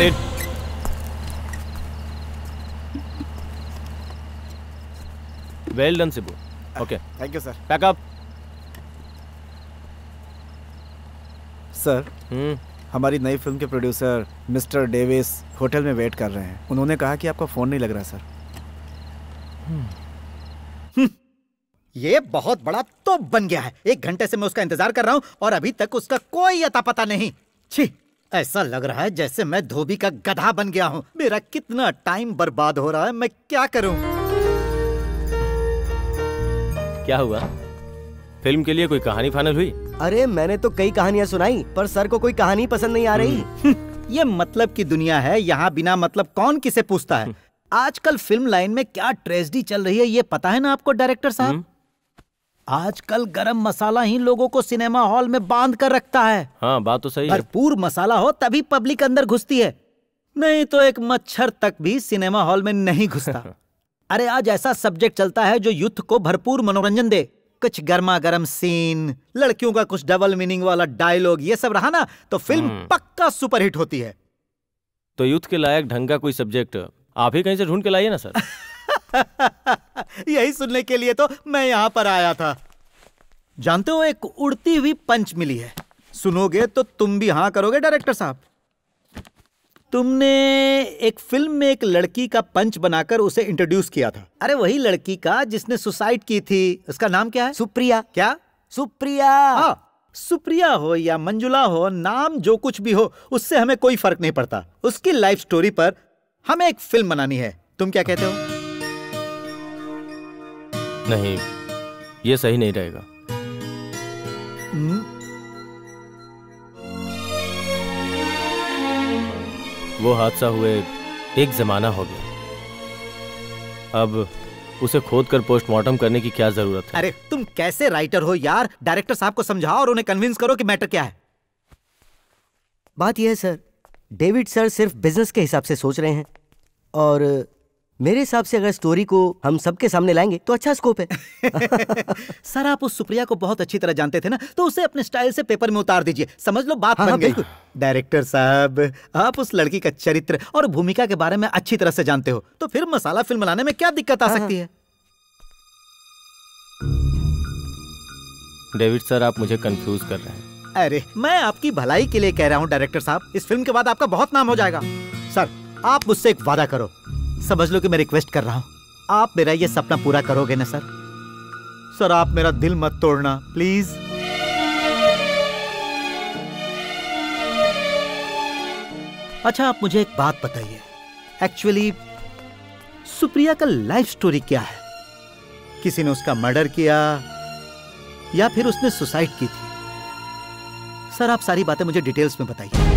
Sit. Well done, Sibu. Okay. Thank you, sir. Pack up. Sir, हमारी नई film के producer mister Davis hotel में wait कर रहे हैं। उन्होंने कहा कि आपका फोन नहीं लग रहा सर। ये बहुत बड़ा तोप बन गया है। 1 घंटे से मैं उसका इंतजार कर रहा हूँ और अभी तक उसका कोई अता पता नहीं। छी, ऐसा लग रहा है जैसे मैं धोबी का गधा बन गया हूँ। मेरा कितना टाइम बर्बाद हो रहा है, मैं क्या करूँ? क्या हुआ? फिल्म के लिए कोई कहानी फाइनल हुई? अरे मैंने तो कई कहानियां सुनाई, पर सर को कोई कहानी पसंद नहीं आ रही। ये मतलब की दुनिया है, यहाँ बिना मतलब कौन किसे पूछता है। आजकल फिल्म लाइन में क्या ट्रेजेडी चल रही है ये पता है ना आपको डायरेक्टर साहब? आजकल गरम मसाला ही लोगों को सिनेमा हॉल में बांध कर रखता है। हाँ, बात तो सही है। भरपूर मसाला हो तभी पब्लिक अंदर घुसती है, नहीं तो एक मच्छर तक भी सिनेमा हॉल में नहीं घुसता। अरे आज ऐसा सब्जेक्ट चलता है जो यूथ को भरपूर मनोरंजन दे। कुछ गर्मा गर्म सीन, लड़कियों का कुछ डबल मीनिंग वाला डायलॉग, ये सब रहा ना तो फिल्म पक्का सुपरहिट होती है। तो यूथ के लायक ढंग का कोई सब्जेक्ट आप ही कहीं से ढूंढ के लाइए ना सर। यही सुनने के लिए तो मैं यहाँ पर आया था। जानते हो, एक उड़ती हुई पंच मिली है, सुनोगे तो तुम भी हाँ करोगे डायरेक्टर साहब। तुमने एक फिल्म में एक लड़की का पंच बनाकर उसे इंट्रोड्यूस किया था। अरे वही लड़की का जिसने सुसाइड की थी। उसका नाम क्या है? सुप्रिया। क्या? सुप्रिया। हाँ, सुप्रिया हो या मंजुला हो, नाम जो कुछ भी हो उससे हमें कोई फर्क नहीं पड़ता। उसकी लाइफ स्टोरी पर हमें एक फिल्म बनानी है। तुम क्या कहते हो? नहीं, ये सही नहीं रहेगा। वो हादसा हुए 1 जमाना हो गया। अब उसे खोद कर पोस्टमार्टम करने की क्या जरूरत है? अरे तुम कैसे राइटर हो यार? डायरेक्टर साहब को समझाओ और उन्हें कन्विंस करो कि मैटर क्या है। बात यह है सर, डेविड सर सिर्फ बिजनेस के हिसाब से सोच रहे हैं और मेरे हिसाब से अगर स्टोरी को हम सबके सामने लाएंगे तो अच्छा स्कोप है। सर आप उस सुप्रिया को बहुत अच्छी तरह जानते थे ना, तो उसे अपने स्टाइल से पेपर में उतार दीजिए। समझ लो बात बन गई। डायरेक्टर साहब, आप उस लड़की का चरित्र और भूमिका के बारे में अच्छी तरह से जानते हो, तो फिर मसाला फिल्म बनाने में क्या दिक्कत आ सकती है? डेविड सर, आप मुझे कंफ्यूज कर रहे हैं। अरे मैं आपकी भलाई के लिए कह रहा हूँ डायरेक्टर साहब। इस फिल्म के बाद आपका बहुत नाम हो जाएगा। सर आप मुझसे एक वादा करो, समझ लो कि मैं रिक्वेस्ट कर रहा हूँ। आप मेरा ये सपना पूरा करोगे ना सर? सर आप मेरा दिल मत तोड़ना प्लीज। अच्छा आप मुझे एक बात बताइए, एक्चुअली सुप्रिया का लाइफ स्टोरी क्या है? किसी ने उसका मर्डर किया या फिर उसने सुसाइड की थी? सर आप सारी बातें मुझे डिटेल्स में बताइए।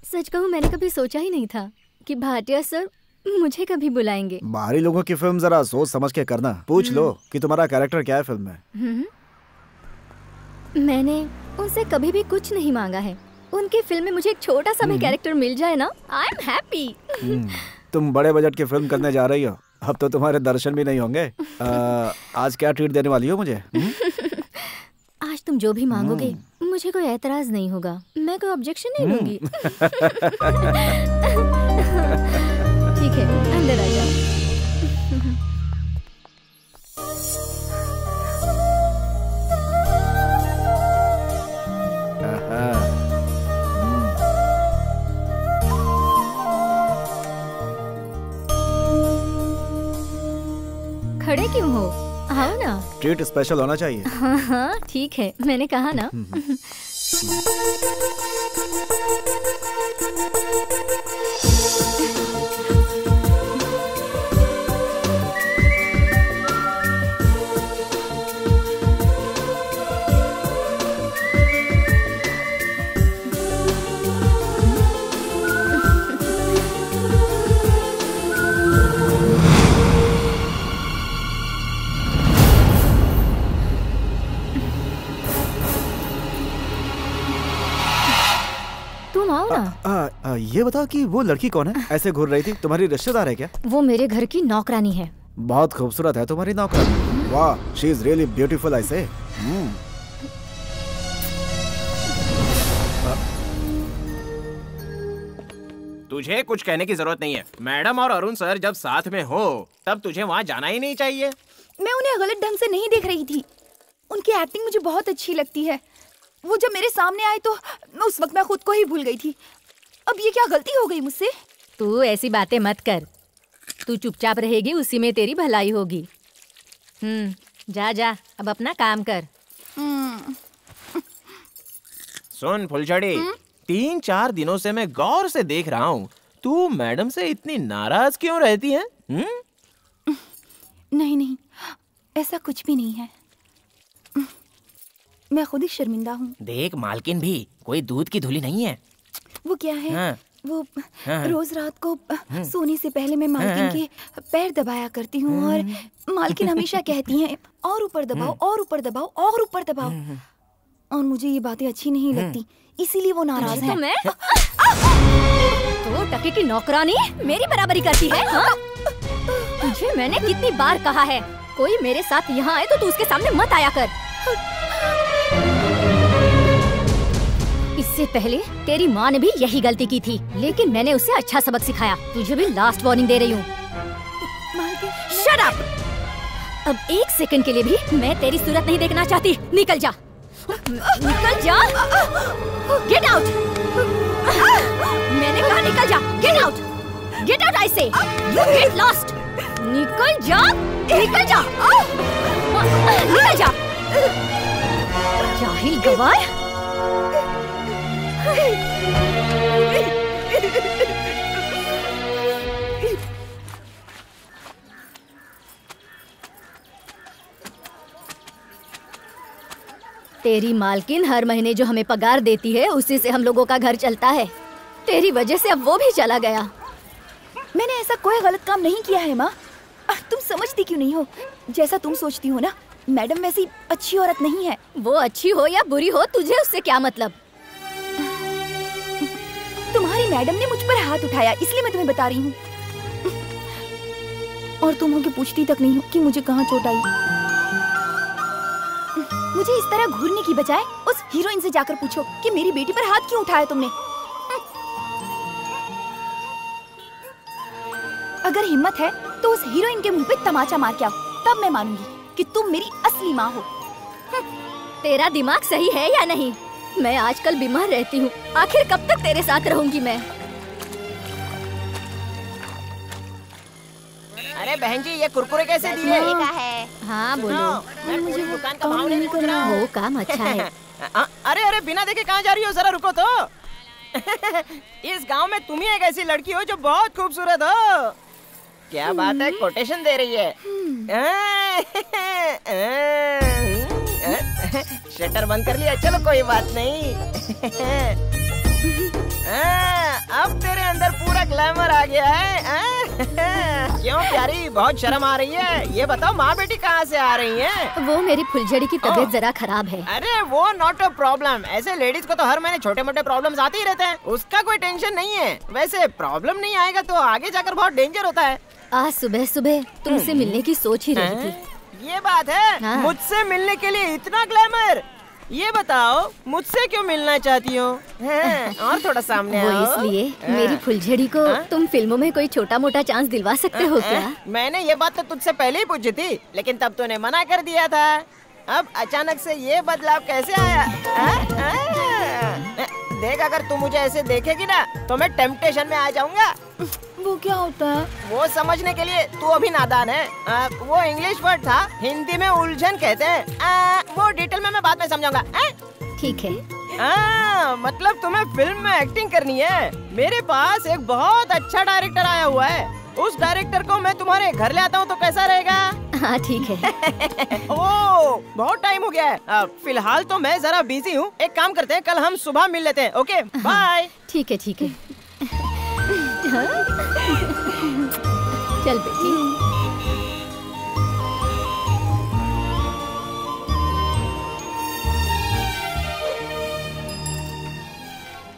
सच कहूं मैंने कभी सोचा ही नहीं था कि भाटिया सर मुझे कभी बुलाएंगे। बाहरी लोगों की फिल्म जरा सोच समझ के करना। पूछ लो कि तुम्हारा कैरेक्टर क्या है फिल्म में। मैंने उनसे कभी भी कुछ नहीं मांगा है। उनकी फिल्म में मुझे एक छोटा सा भी कैरेक्टर मिल जाए ना, आई एम हैप्पी। तुम बड़े बजट की फिल्म करने जा रही हो, अब तो तुम्हारे दर्शन भी नहीं होंगे। आज क्या ट्रीट देने वाली हो मुझे? आज तुम जो भी मांगोगे मुझे कोई एतराज नहीं होगा, मैं कोई ऑब्जेक्शन नहीं लूंगी। ठीक है, अंदर आ जाओ। खड़े क्यों हो? आओ ना। ट्रीट स्पेशल होना चाहिए। हाँ हाँ ठीक है, मैंने कहा ना। ये बताओ कि वो लड़की कौन है, ऐसे घूर रही थी, तुम्हारी रिश्तेदार है क्या? वो मेरे घर की नौकरानी है। बहुत खूबसूरत है तुम्हारी नौकरानी। वाह, she is really beautiful I से। तुझे कुछ कहने की जरूरत नहीं है। मैडम और अरुण सर जब साथ में हो तब तुझे वहाँ जाना ही नहीं चाहिए। मैं उन्हें गलत ढंग से नहीं देख रही थी। उनकी एक्टिंग मुझे बहुत अच्छी लगती है। वो जब मेरे सामने आए तो उस वक्त मैं खुद को ही भूल गई थी। अब ये क्या गलती हो गई मुझसे? तू ऐसी बातें मत कर। तू चुपचाप रहेगी, उसी में तेरी भलाई होगी। जा जा, अब अपना काम कर। सुन फुलझड़ी, 3-4 दिनों से मैं गौर से देख रहा हूँ, तू मैडम से इतनी नाराज क्यों रहती है? नहीं, ऐसा कुछ भी नहीं है। मैं खुद ही शर्मिंदा हूँ। देख मालकिन भी कोई दूध की धुली नहीं है। वो क्या है? वो रोज रात को सोने से पहले मैं मालकिन के पैर दबाया करती हूँ और मालकिन हमेशा कहती हैं और ऊपर दबाओ और ऊपर दबाओ और ऊपर दबाओ, और मुझे ये बातें अच्छी नहीं लगती, इसीलिए वो नाराज है। मैं तो टके की नौकरानी मेरी बराबरी करती है? तुझे मैंने कितनी बार कहा है, कोई मेरे साथ यहाँ आए तो तू उसके सामने मत आया कर। इससे पहले तेरी माँ ने भी यही गलती की थी, लेकिन मैंने उसे अच्छा सबक सिखाया। तुझे भी लास्ट वार्निंग दे रही हूँ। Shut up! अब 1 सेकंड के लिए भी मैं तेरी सूरत नहीं देखना चाहती। निकल जा, निकल जा, गेट आउट। मैंने कहा निकल जा, get out, get out I से, यू गेट लॉस्ट। निकल जा, निकल जा, निकल जा, जाहिल गवार। तेरी मालकिन हर महीने जो हमें पगार देती है उसी से हम लोगों का घर चलता है। तेरी वजह से अब वो भी चला गया। मैंने ऐसा कोई गलत काम नहीं किया है माँ। तुम समझती क्यों नहीं हो? जैसा तुम सोचती हो ना, मैडम वैसी अच्छी औरत नहीं है। वो अच्छी हो या बुरी हो, तुझे उससे क्या मतलब? तुम्हारी मैडम ने मुझ पर हाथ उठाया, इसलिए मैं तुम्हें बता रही हूँ। और तुम होके पूछती तक नहीं हो कि मुझे कहाँ चोट आई। मुझे इस तरह घूरने की बजाय उस हीरोइन से जाकर पूछो कि मेरी बेटी पर हाथ क्यों उठाया तुमने। अगर हिम्मत है तो उस हीरोइन के मुंह पे तमाचा मार के आओ, तब मैं मानूंगी कि तुम मेरी असली माँ हो। तेरा दिमाग सही है या नहीं? मैं आजकल बीमार रहती हूँ, आखिर कब तक तेरे साथ रहूंगी मैं? अरे बहन जी, ये कुरकुरे कैसे दिए? हाँ बोलो। मैं पूरी दुकान का भाव नहीं पूछ रहा हूँ। वो काम अच्छा है। अरे बिना देखे कहाँ जा रही हो? जरा रुको तो। इस गांव में तुम ही एक ऐसी लड़की हो जो बहुत खूबसूरत हो। क्या बात है, कोटेशन दे रही है। शटर बंद कर लिया, चलो कोई बात नहीं। अब तेरे अंदर पूरा ग्लैमर आ गया है। क्यों प्यारी, बहुत शर्म आ रही है? ये बताओ माँ बेटी कहाँ से आ रही हैं? वो मेरी फुलझड़ी की तबीयत जरा खराब है। अरे वो नॉट अ प्रॉब्लम। ऐसे लेडीज को तो हर महीने छोटे मोटे प्रॉब्लम्स आते ही रहते हैं, उसका कोई टेंशन नहीं है। वैसे प्रॉब्लम नहीं आएगा तो आगे जाकर बहुत डेंजर होता है। आज सुबह सुबह तुमसे मिलने की सोच ही रही थी। ये बात है? हाँ। मुझसे मिलने के लिए इतना ग्लैमर? ये बताओ मुझसे क्यों मिलना चाहती हो? और थोड़ा सामने वो आओ। इसलिए मेरी फुलझड़ी को तुम फिल्मों में कोई छोटा मोटा चांस दिलवा सकते हो क्या? मैंने ये बात तो तुझसे पहले ही पूछी थी, लेकिन तब तूने मना कर दिया था। अब अचानक से ये बदलाव कैसे आया? देख, अगर तू मुझे ऐसे देखेगी ना तो मैं टेम्पटेशन में आ जाऊंगा। वो क्या होता है? वो समझने के लिए तू अभी नादान है। वो इंग्लिश वर्ड था, हिंदी में उलझन कहते हैं। वो डिटेल में मैं बाद में समझाऊंगा। ठीक है। मतलब तुम्हें फिल्म में एक्टिंग करनी है? मेरे पास एक बहुत अच्छा डायरेक्टर आया हुआ है। उस डायरेक्टर को मैं तुम्हारे घर ले आता हूँ तो कैसा रहेगा? हाँ ठीक है। ओह, बहुत टाइम हो गया है। फिलहाल तो मैं जरा बिजी हूँ। एक काम करते हैं, कल हम सुबह मिल लेते हैं। Okay bye. ठीक है ठीक है। चल बेटी।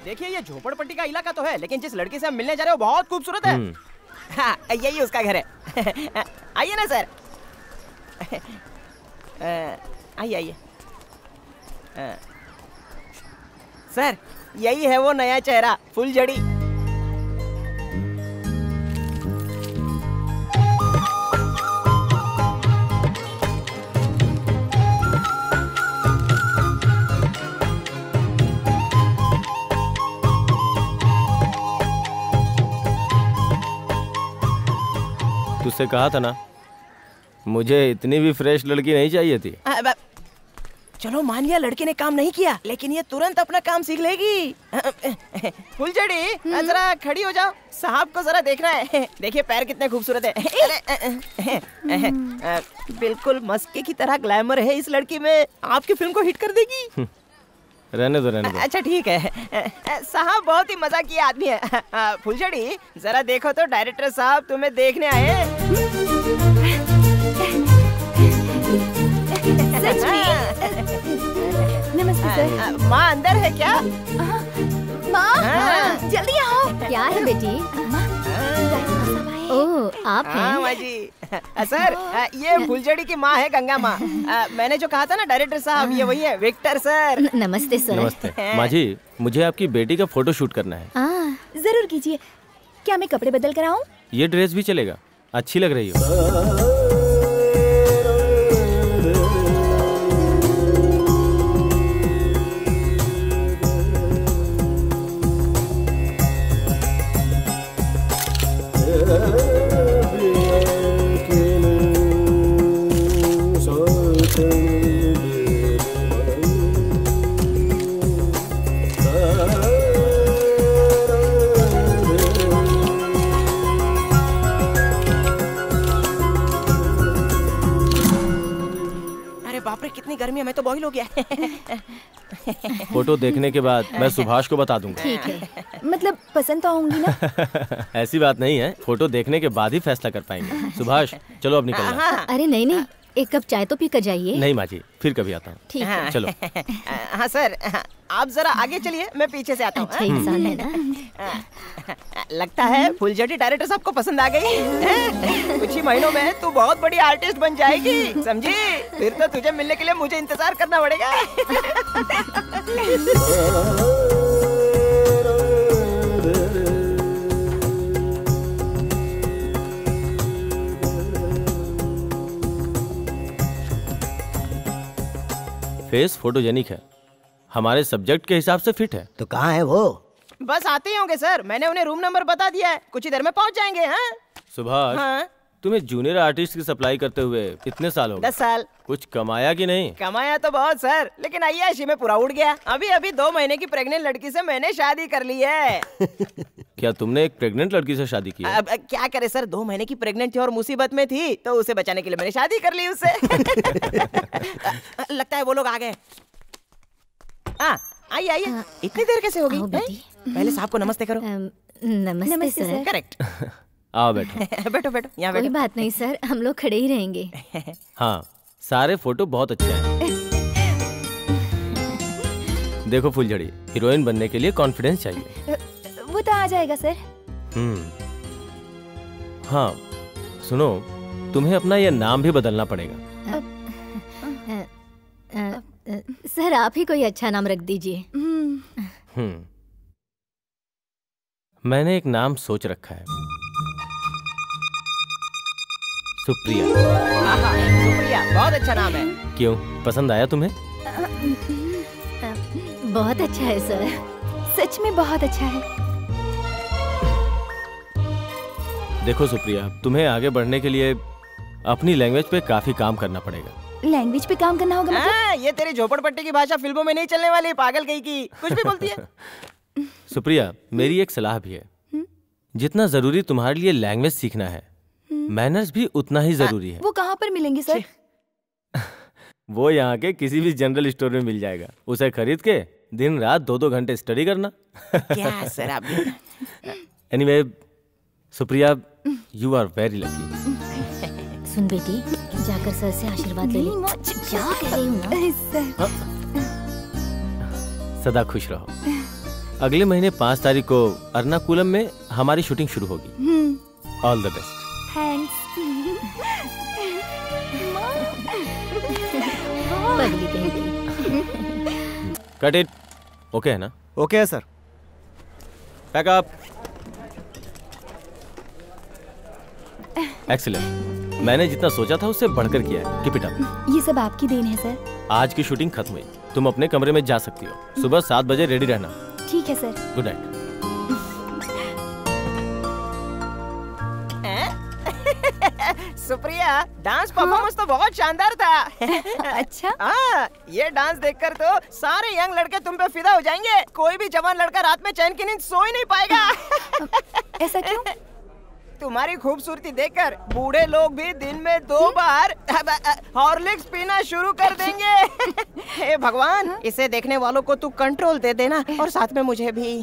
देखिए ये झोपड़पट्टी का इलाका तो है, लेकिन जिस लड़की से हम मिलने जा रहे हो बहुत खूबसूरत है। हाँ, यही उसका घर है। आइए ना सर। आइए आइए। सर यही है वो नया चेहरा, फुलझड़ी। तुझसे कहा था ना, मुझे इतनी भी फ्रेश लड़की नहीं चाहिए थी। चलो मान लिया लड़के ने काम नहीं किया, लेकिन ये तुरंत अपना काम सीख लेगी। फुलझड़ी जरा खड़ी हो जाओ, साहब को जरा देखना है। देखिए पैर कितने खूबसूरत है। बिल्कुल मस्के की तरह ग्लैमर है इस लड़की में, आपकी फिल्म को हिट कर देगी। रहने दो रहने दो। अच्छा ठीक है साहब, बहुत ही मजाकिया आदमी है। फुलझड़ी जरा देखो तो डायरेक्टर साहब तुम्हें देखने आए। सच में? नमस्ते सर। माँ अंदर है क्या? माँ जल्दी आओ। क्या है बेटी? ओह आप हैं? हाँ माँ जी। सर ये फुलझड़ी की माँ है, गंगा माँ। मैंने जो कहा था ना डायरेक्टर साहब, ये वही है, विक्टर सर। नमस्ते सर। नमस्ते माँ जी, मुझे आपकी बेटी का फोटो शूट करना है। जरूर कीजिए। क्या मैं कपड़े बदल कर आऊं? ये ड्रेस भी चलेगा, अच्छी लग रही हो। कितनी गर्मी है, मैं तो बॉईल हो गया। फोटो देखने के बाद मैं सुभाष को बता दूंगा। ठीक है, मतलब पसंद तो आऊंगी ना? ऐसी बात नहीं है, फोटो देखने के बाद ही फैसला कर पाएंगे। सुभाष चलो अब निकलना। अरे नहीं नहीं, एक कप चाय तो पी कर जाइए। नहीं माँ जी, फिर कभी आता हूँ। ठीक है चलो। हाँ सर, आप जरा आगे चलिए, मैं पीछे से आता हूँ। अच्छा इंसान है ना। लगता है फुलझड़ी डायरेक्टर साहब को पसंद आ गई। कुछ ही महीनों में तू बहुत बड़ी आर्टिस्ट बन जाएगी, समझी? फिर तो तुझे मिलने के लिए मुझे इंतजार करना पड़ेगा। फेस फोटोजेनिक है, हमारे सब्जेक्ट के हिसाब से फिट है। तो कहाँ है वो? बस आते ही होंगे सर, मैंने उन्हें रूम नंबर बता दिया है, कुछ ही देर में पहुंच जाएंगे। हाँ सुभाष, हाँ? तुम्हें जूनियर आर्टिस्ट की सप्लाई करते हुए कितने साल हो गए? 10 साल। कुछ कमाया कि नहीं? कमाया तो बहुत सर, लेकिन अय्याशी में पूरा उड़ गया। अभी 2 महीने की प्रेग्नेंट लड़की से मैंने शादी कर ली है। क्या तुमने एक प्रेग्नेंट लड़की से शादी की है? अब क्या करे सर, 2 महीने की प्रेग्नेंट थी और मुसीबत में थी, तो उसे बचाने के लिए मैंने शादी कर ली उससे। लगता है वो लोग आ गए। आइए आइए, इतनी देर कैसे हो गई? पहले साहब को नमस्ते करो। नमस्ते सर। करेक्ट। आओ बैठो। बैठो बैठो, यहाँ बैठो। कोई बात नहीं सर, हम लोग खड़े ही रहेंगे। हाँ, सारे फोटो बहुत अच्छे हैं। देखो फुलझड़ी, हीरोइन बनने के लिए कॉन्फिडेंस चाहिए। वो तो आ जाएगा सर। हाँ सुनो, तुम्हें अपना ये नाम भी बदलना पड़ेगा। सर आप ही कोई अच्छा नाम रख दीजिए। मैंने एक नाम सोच रखा है, सुप्रिया। सुप्रिया बहुत अच्छा नाम है। क्यों, पसंद आया तुम्हें? बहुत अच्छा है सर। सच में बहुत अच्छा है। देखो सुप्रिया, तुम्हें आगे बढ़ने के लिए अपनी लैंग्वेज पे काफी काम करना पड़ेगा। लैंग्वेज पे काम करना होगा मतलब? ये तेरी झोपड़पट्टी की भाषा फिल्मों में नहीं चलने वाली, पागल कहीं की कुछ भी बोलती है। सुप्रिया, मेरी एक सलाह भी है। जितना जरूरी तुम्हारे लिए लैंग्वेज सीखना है, मैनर्स भी उतना ही जरूरी है। वो कहाँ पर मिलेंगे सर? वो यहाँ के किसी भी जनरल स्टोर में मिल जाएगा। उसे खरीद के दिन रात 2-2 घंटे स्टडी करना। क्या सर आप? Anyway Supriya, you are very lucky. सुन बेटी, जाकर सर से आशीर्वाद ले ले। क्या कह रही हूँ ना? सदा खुश रहो। अगले महीने 5 तारीख को अर्नाकुलम में हमारी शूटिंग शुरू होगी। All the best. Thanks. Cut it. Okay है ना? ओके है सर। Pack up. एक्सीलेंट। मैंने जितना सोचा था उससे बढ़कर किया है। Keep it up. ये सब आपकी देन है सर। आज की शूटिंग खत्म हुई, तुम अपने कमरे में जा सकती हो। सुबह 7 बजे रेडी रहना। ठीक है sir. Good night. Supriya, dance performance तो बहुत शानदार था। अच्छा? हाँ, ये डांस देखकर तो सारे यंग लड़के तुम पे फिदा हो जाएंगे। कोई भी जवान लड़का रात में चैन की नींद सो ही नहीं पाएगा। ऐसा क्यों? तुम्हारी खूबसूरती देखकर बूढ़े लोग भी दिन में 2 बार हॉर्लिक्स पीना शुरू कर देंगे। हे भगवान, इसे देखने वालों को तू कंट्रोल दे देना और साथ में मुझे भी।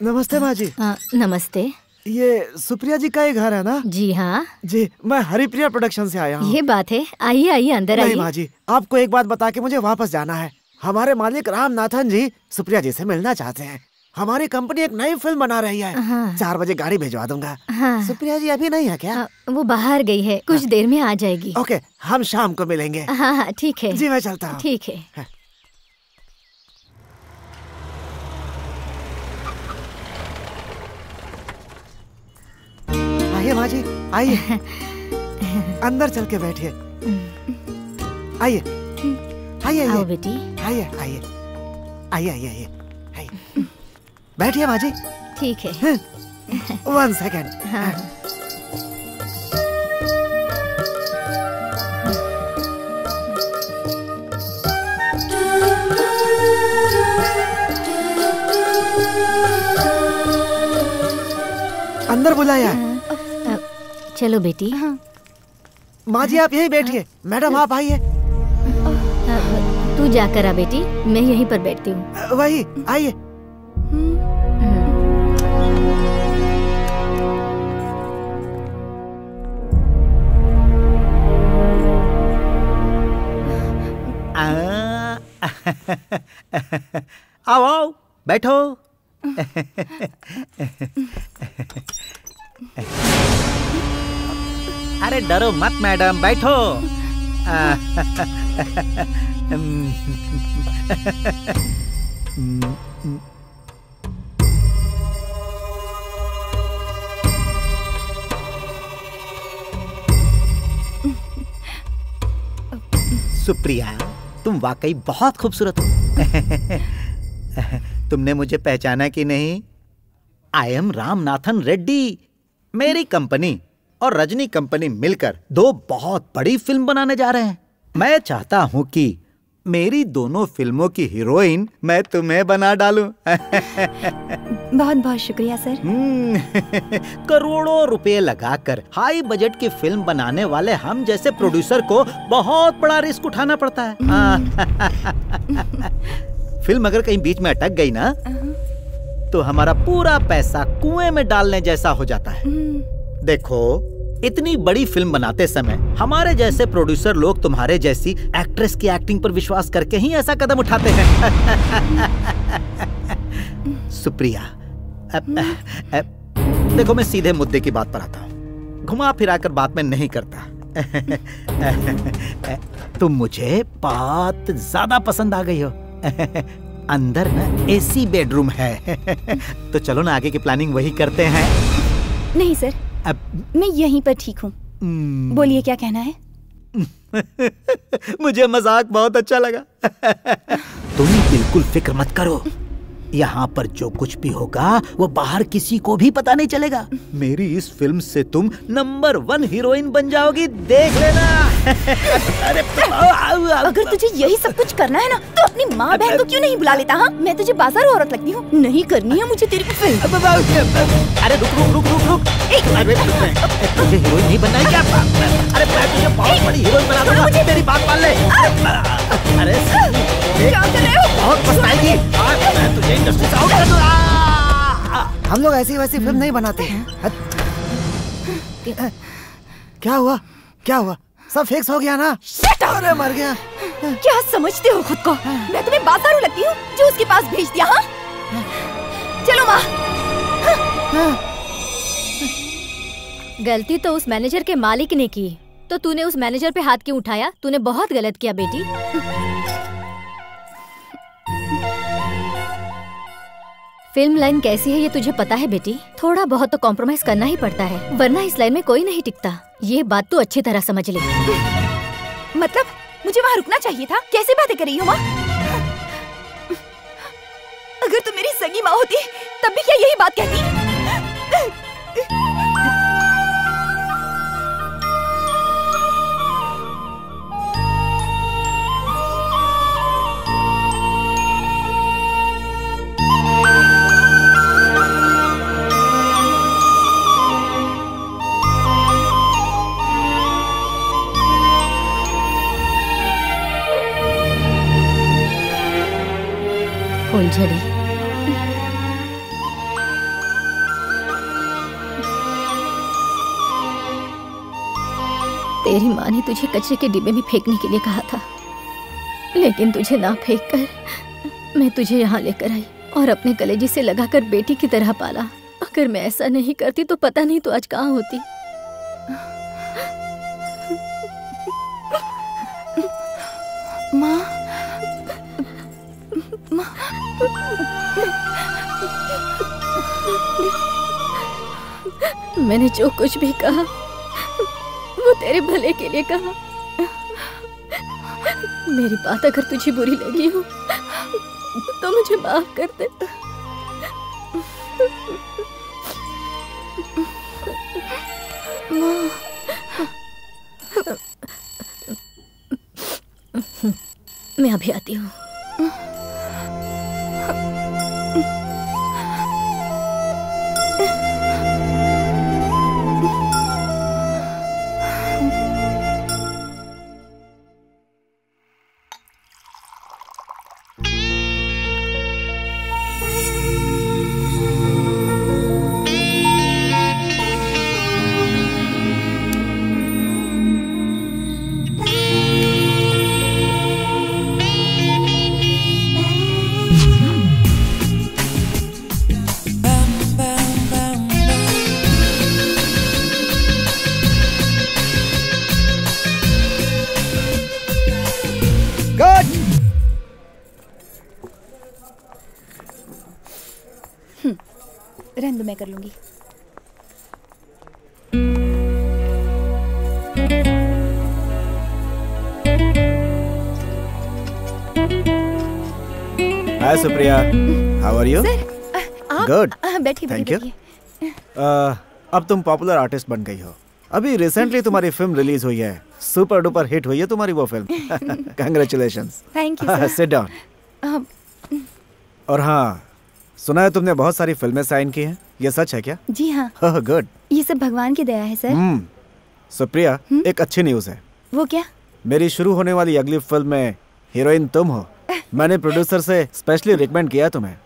नमस्ते माँ जी। नमस्ते। ये सुप्रिया जी का ही घर है ना? जी हाँ जी, मैं हरिप्रिया प्रोडक्शन से आया हूँ। ये बात है। आइए आइए अंदर आइए। नहीं माँ जी, आपको एक बात बता के मुझे वापस जाना है। हमारे मालिक रामनाथन जी सुप्रिया जी से मिलना चाहते हैं। हमारी कंपनी एक नई फिल्म बना रही है। हाँ। 4 बजे गाड़ी भिजवा दूंगा। हाँ। सुप्रिया जी अभी नहीं है क्या? वो बाहर गई है, कुछ देर में आ जाएगी। ओके, हम शाम को मिलेंगे। हाँ हाँ ठीक है। जी मैं चलता हूँ। ठीक है। आइए माँ जी, आइए। अंदर चल के बैठिए। आइए आइए आओ आइए बेटी। आइए आइए आइए आइए आइए आइए। बैठिए माँ जी। ठीक है। 1 सेकेंड। हाँ। अंदर बुलाया। चलो बेटी। माँ जी आप यहीं बैठिए। मैडम आप आइए। तू जाकर आ बेटी, मैं यहीं पर बैठती हूँ। वही आइए। आओ आओ बैठो। अरे डरो मत मैडम, बैठो। सुप्रिया, तुम वाकई बहुत खूबसूरत हो। तुमने मुझे पहचाना कि नहीं? I am Ramanathan Reddy. मेरी कंपनी और रजनी कंपनी मिलकर 2 बहुत बड़ी फिल्म बनाने जा रहे हैं। मैं चाहता हूँ कि मेरी दोनों फिल्मों की हीरोइन मैं तुम्हें बना डालूं। बहुत बहुत शुक्रिया सर। करोड़ों रुपए लगाकर हाई बजट की फिल्म बनाने वाले हम जैसे प्रोड्यूसर को बहुत बड़ा रिस्क उठाना पड़ता है। फिल्म अगर कहीं बीच में अटक गई ना तो हमारा पूरा पैसा कुएं में डालने जैसा हो जाता है। देखो, इतनी बड़ी फिल्म बनाते समय हमारे जैसे प्रोड्यूसर लोग तुम्हारे जैसी एक्ट्रेस की एक्टिंग पर विश्वास करके ही ऐसा कदम उठाते हैं। सुप्रिया, देखो मैं सीधे मुद्दे की बात पर आता हूँ, घुमा फिराकर बात में नहीं करता। तुम मुझे बहुत ज्यादा पसंद आ गई हो। अंदर ना एसी बेडरूम है। तो चलो ना आगे की प्लानिंग वही करते हैं। नहीं सर, मैं यहीं पर ठीक हूँ। बोलिए क्या कहना है? मुझे मजाक बहुत अच्छा लगा। तुम बिल्कुल फिक्र मत करो, यहाँ पर जो कुछ भी होगा वो बाहर किसी को भी पता नहीं चलेगा। मेरी इस फिल्म से तुम नंबर 1 हीरोइन बन जाओगी, देख लेना। अरे अगर तुझे यही सब कुछ करना है ना तो अपनी माँ बहन को क्यों नहीं बुला लेता? हाँ, मैं तुझे बाजार औरत लगती हूँ। नहीं करनी है मुझे तेरी फिल्म। अरे रुक रुक रुक रुक रुक। अरे तुझे हीरोइन नहीं बनना है क्या? अरे मैं तुझे बहुत बड़ी हीरोइन बना दूंगा, मेरी बात मान ले। अरे क्या कर रहे हो? बहुत पछताएगी। मैं तुझे इंडस्ट्री से आउट कर दूंगा। हम लोग ऐसी वैसी फिल्म नहीं बनाते। क्या हुआ? क्या हुआ? सब फिक्स हो गया ना? अरे मर गया। क्या समझते हो खुद को? मैं तुम्हें बाजारू लगती हूँ जो उसके पास भेज दिया? हाँ, चलो माँ। गलती तो उस मैनेजर के मालिक ने की, तो तूने उस मैनेजर पे हाथ क्यों उठाया? तूने बहुत गलत किया बेटी। फिल्म लाइन कैसी है ये तुझे पता है बेटी? थोड़ा बहुत तो कॉम्प्रोमाइज करना ही पड़ता है, वरना इस लाइन में कोई नहीं टिकता। ये बात तू अच्छी तरह समझ ले। मतलब मुझे वहाँ रुकना चाहिए था? कैसी बातें कर रही हो माँ? अगर तुम मेरी सगी माँ होती तब भी क्या यही बात कहती? फूलझड़ी, तेरी माँ ने तुझे कचरे के डिब्बे में फेंकने के लिए कहा था, लेकिन तुझे ना फेंक कर मैं तुझे यहाँ लेकर आई और अपने कलेजे से लगाकर बेटी की तरह पाला। अगर मैं ऐसा नहीं करती तो पता नहीं तो आज कहाँ होती। माँ, मैंने जो कुछ भी कहा वो तेरे भले के लिए कहा। मेरी बात अगर तुझे बुरी लगी हो तो मुझे माफ कर दे। मैं अभी आती हूँ। रहने दो, मैं कर लूंगी। Hi Supriya, how are you? Good, बैठिए थैंक यू। बैठिए। अब तुम पॉपुलर आर्टिस्ट बन गई हो। अभी रिसेंटली तुम्हारी फिल्म रिलीज हुई है, सुपर डुपर हिट हुई है तुम्हारी वो film. Congratulations. Thank you. Sit down. और हाँ, सुना है तुमने बहुत सारी फिल्में साइन की हैं, ये सच है क्या? जी हाँ। Oh good. ये सब भगवान की दया है सर। सुप्रिया, एक अच्छी न्यूज़ है। वो क्या? मेरी शुरू होने वाली अगली फिल्म में हीरोइन तुम हो। मैंने प्रोड्यूसर से स्पेशली रिकमेंड किया तुम्हें।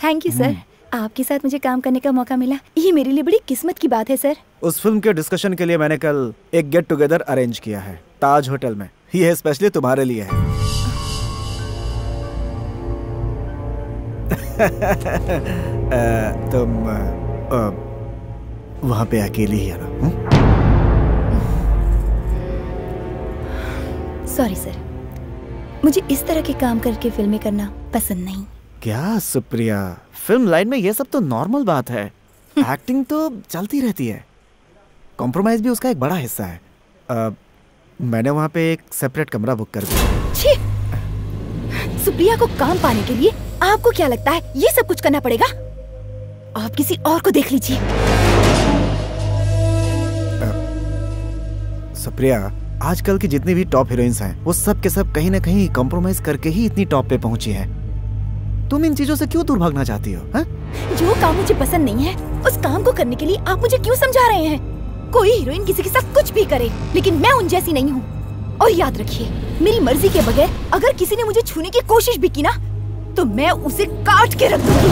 थैंक यू सर, आपके साथ मुझे काम करने का मौका मिला, ये मेरे लिए बड़ी किस्मत की बात है सर। उस फिल्म के डिस्कशन के लिए मैंने कल एक गेट टुगेदर अरेंज किया है ताज होटल में। ये स्पेशली तुम्हारे लिए है। तुम वहाँ पे अकेली ही आना। सॉरी सर, मुझे इस तरह के काम करके फिल्में करना पसंद नहीं। क्या सुप्रिया, फिल्म लाइन में ये सब तो नॉर्मल बात है। एक्टिंग तो चलती रहती है, कॉम्प्रोमाइज भी उसका एक बड़ा हिस्सा है। मैंने वहाँ पे एक सेपरेट कमरा बुक कर दिया। छी! सुप्रिया को काम पाने के लिए आपको क्या लगता है ये सब कुछ करना पड़ेगा? आप किसी और को देख लीजिए। सुप्रिया, आजकल की जितनी भी टॉप हीरोइंस हैं, वो सब के सब कहीं ना कहीं कॉम्प्रोमाइज करके ही इतनी टॉप पे पहुंची हैं। तुम इन चीजों से क्यों दूर भागना चाहती हो? हा? जो काम मुझे पसंद नहीं है, उस काम को करने के लिए आप मुझे क्यों समझा रहे हैं? कोई हीरोइन किसी के साथ कुछ भी करे, लेकिन मैं उन जैसी नहीं हूँ। और याद रखिए, मेरी मर्जी के बगैर अगर किसी ने मुझे छूने की कोशिश भी की ना, तो मैं उसे काट के रख दूंगी।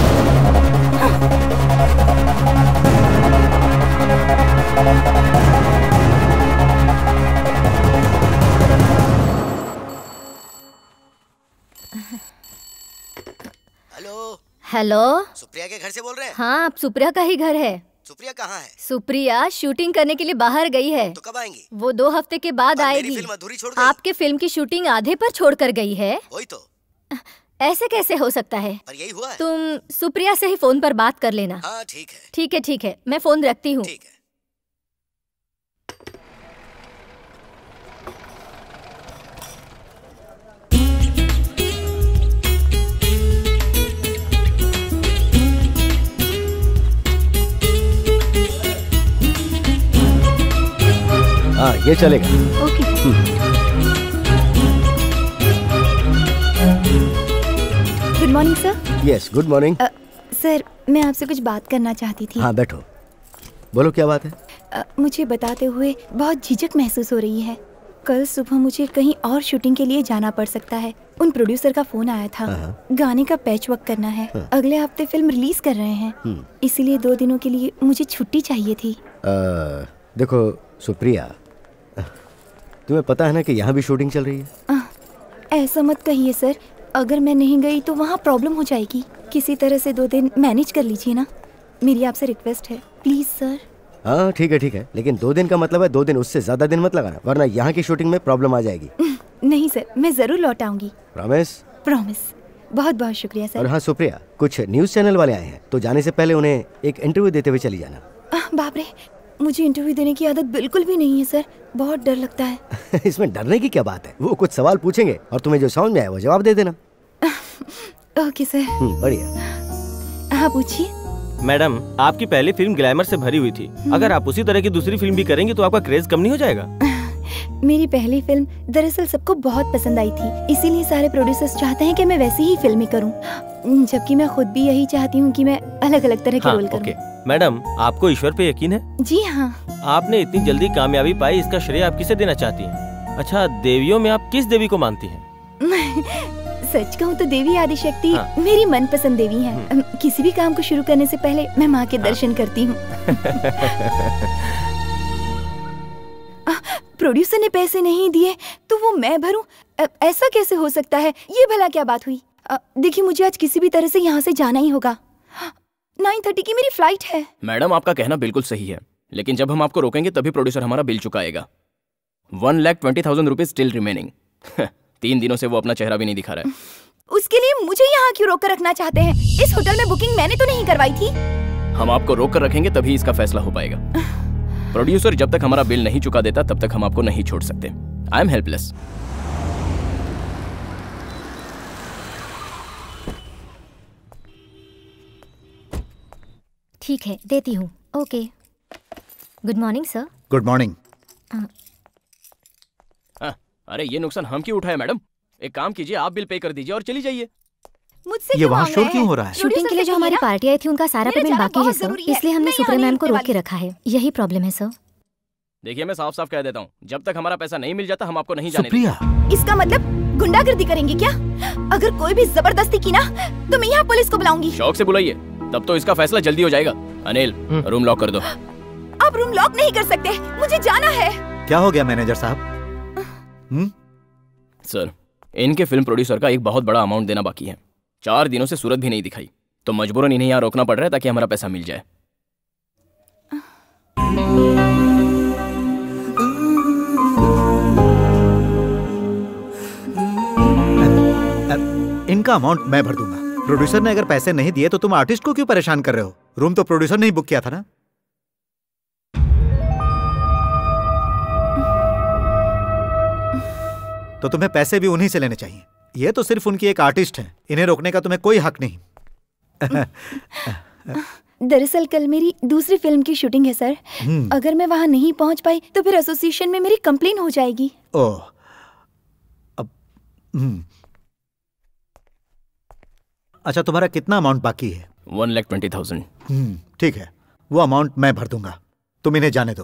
हेलो हेलो, सुप्रिया के घर से बोल रहे हैं? हाँ, अब सुप्रिया का ही घर है। सुप्रिया कहाँ है? सुप्रिया शूटिंग करने के लिए बाहर गई है। तो कब आएंगी? वो 2 हफ्ते के बाद आएगी। मेरी फिल्म अधूरी छोड़ गई? आपके फिल्म की शूटिंग आधे पर छोड़कर गई है। वही तो। ऐसे कैसे हो सकता है? पर यही हुआ है। तुम सुप्रिया से ही फोन पर बात कर लेना। हाँ ठीक है। ठीक है ठीक है, मैं फोन रखती हूँ। ठीक है। हाँ ये चलेगा। Okay. Good morning sir. Yes good morning. Sir, मैं आपसे कुछ बात करना चाहती थी। हाँ बैठो, बोलो क्या बात है? मुझे बताते हुए बहुत झिझक महसूस हो रही है। कल सुबह मुझे कहीं और शूटिंग के लिए जाना पड़ सकता है। उन प्रोड्यूसर का फोन आया था, गाने का पैच वर्क करना है। अगले हफ्ते फिल्म रिलीज कर रहे हैं, इसीलिए 2 दिनों के लिए मुझे छुट्टी चाहिए थी। देखो सुप्रिया, तुम्हें पता है ना कि यहाँ भी शूटिंग चल रही है। ऐसा मत कहिए सर, अगर मैं नहीं गई तो वहाँ प्रॉब्लम हो जाएगी। किसी तरह से 2 दिन मैनेज कर लीजिए ना, मेरी आपसे रिक्वेस्ट है प्लीज सर। हाँ ठीक है, लेकिन 2 दिन का मतलब है 2 दिन, उससे ज्यादा दिन मत लगाना, वरना यहाँ की शूटिंग में प्रॉब्लम आ जाएगी। नहीं सर, मैं जरूर लौट आऊंगी। प्रॉमिस? प्रॉमिस। बहुत बहुत शुक्रिया सर। और हाँ सुप्रिया, कुछ न्यूज चैनल वाले आए हैं, तो जाने से पहले उन्हें एक इंटरव्यू देते हुए चली जाना। बाप रे, मुझे इंटरव्यू देने की आदत बिल्कुल भी नहीं है सर, बहुत डर लगता है। इसमें डरने की क्या बात है, वो कुछ सवाल पूछेंगे और तुम्हें जो समझ में आए वो जवाब दे देना। Okay sir. बढ़िया। हाँ पूछिए। मैडम, आपकी पहली फिल्म ग्लैमर से भरी हुई थी, अगर आप उसी तरह की दूसरी फिल्म भी करेंगी तो आपका क्रेज कम नहीं हो जाएगा? मेरी पहली फिल्म दरअसल सबको बहुत पसंद आई थी, इसीलिए सारे प्रोड्यूसर्स चाहते हैं कि मैं वैसी ही फिल्में करूं, जबकि मैं खुद भी यही चाहती हूँ कि मैं अलग अलग तरह के रोल करूं। ओके। मैडम, आपको ईश्वर पे यकीन है? जी हाँ। आपने इतनी जल्दी कामयाबी पाई, इसका श्रेय आप किसे देना चाहती हैं? अच्छा, देवियों में आप किस देवी को मानती हैं? सच कहूँ तो देवी आदिशक्ति मेरी मनपसंद देवी है। किसी भी काम को शुरू करने से पहले मैं माँ के दर्शन करती हूँ। प्रोड्यूसर ने पैसे नहीं दिए तो वो मैं भरूं, ऐसा कैसे हो सकता है? ये भला क्या बात हुई? देखिए, मुझे आज किसी भी तरह से यहाँ से जाना ही होगा। 9:30 की मेरी फ्लाइट है। मैडम, आपका कहना बिल्कुल सही है, लेकिन जब हम आपको रोकेंगे तभी प्रोड्यूसर हमारा बिल चुकाएगा। 1,20,000 rupees still remaining. 3 दिनों से वो अपना चेहरा भी नहीं दिखा रहा है। उसके लिए मुझे यहाँ क्यों रोक कर रखना चाहते हैं? इस होटल में बुकिंग मैंने तो नहीं करवाई थी। हम आपको रोक कर रखेंगे तभी इसका फैसला हो पाएगा। प्रोड्यूसर जब तक हमारा बिल नहीं चुका देता तब तक हम आपको नहीं छोड़ सकते। I am helpless. ठीक है, देती हूँ। Okay. Good morning sir. Good morning. अरे ये नुकसान हम क्यों उठाए मैडम? एक काम कीजिए, आप बिल पे कर दीजिए और चली जाइए। मुझसे ये वहाँ शोर क्यों हो रहा है? शूटिंग के लिए जो हमारी पार्टी आई थी उनका सारा पेमेंट बाकी है सर, इसलिए हमने सुप्रिया मैम को रोक के रखा है। यही प्रॉब्लम है सर। देखिए, मैं साफ साफ कह देता हूँ, जब तक हमारा पैसा नहीं मिल जाता हम आपको नहीं जाने सुप्रिया, इसका मतलब गुंडागर्दी करेंगे क्या? अगर कोई भी जबरदस्ती की ना तो मैं यहाँ पुलिस को बुलाऊंगी। शौक से बुलाइए, तब तो इसका फैसला जल्दी हो जाएगा। अनिल, रूम लॉक कर दो। आप रूम लॉक नहीं कर सकते, मुझे जाना है। क्या हो गया मैनेजर साहब? सर, इनके फिल्म प्रोड्यूसर का एक बहुत बड़ा अमाउंट देना बाकी है। 4 दिनों से सूरत भी नहीं दिखाई, तो मजबूरन इन्हें यहाँ रोकना पड़ रहा है ताकि हमारा पैसा मिल जाए। इनका अमाउंट मैं भर दूंगा। प्रोड्यूसर ने अगर पैसे नहीं दिए तो तुम आर्टिस्ट को क्यों परेशान कर रहे हो? रूम तो प्रोड्यूसर ने ही बुक किया था ना। तो तुम्हें पैसे भी उन्हीं से लेने चाहिए। ये तो सिर्फ उनकी एक आर्टिस्ट है, इन्हें रोकने का तुम्हें कोई हक नहीं। दरअसल कल मेरी दूसरी फिल्म की शूटिंग है सर। अगर मैं वहाँ नहीं पहुँच पाई तो फिर एसोसिएशन में मेरी कंप्लेन हो जाएगी। ओह, अब अच्छा, तुम्हारा कितना अमाउंट बाकी है? 1,20,000। ठीक है, वो अमाउंट मैं भर दूंगा, तुम इन्हें जाने दो।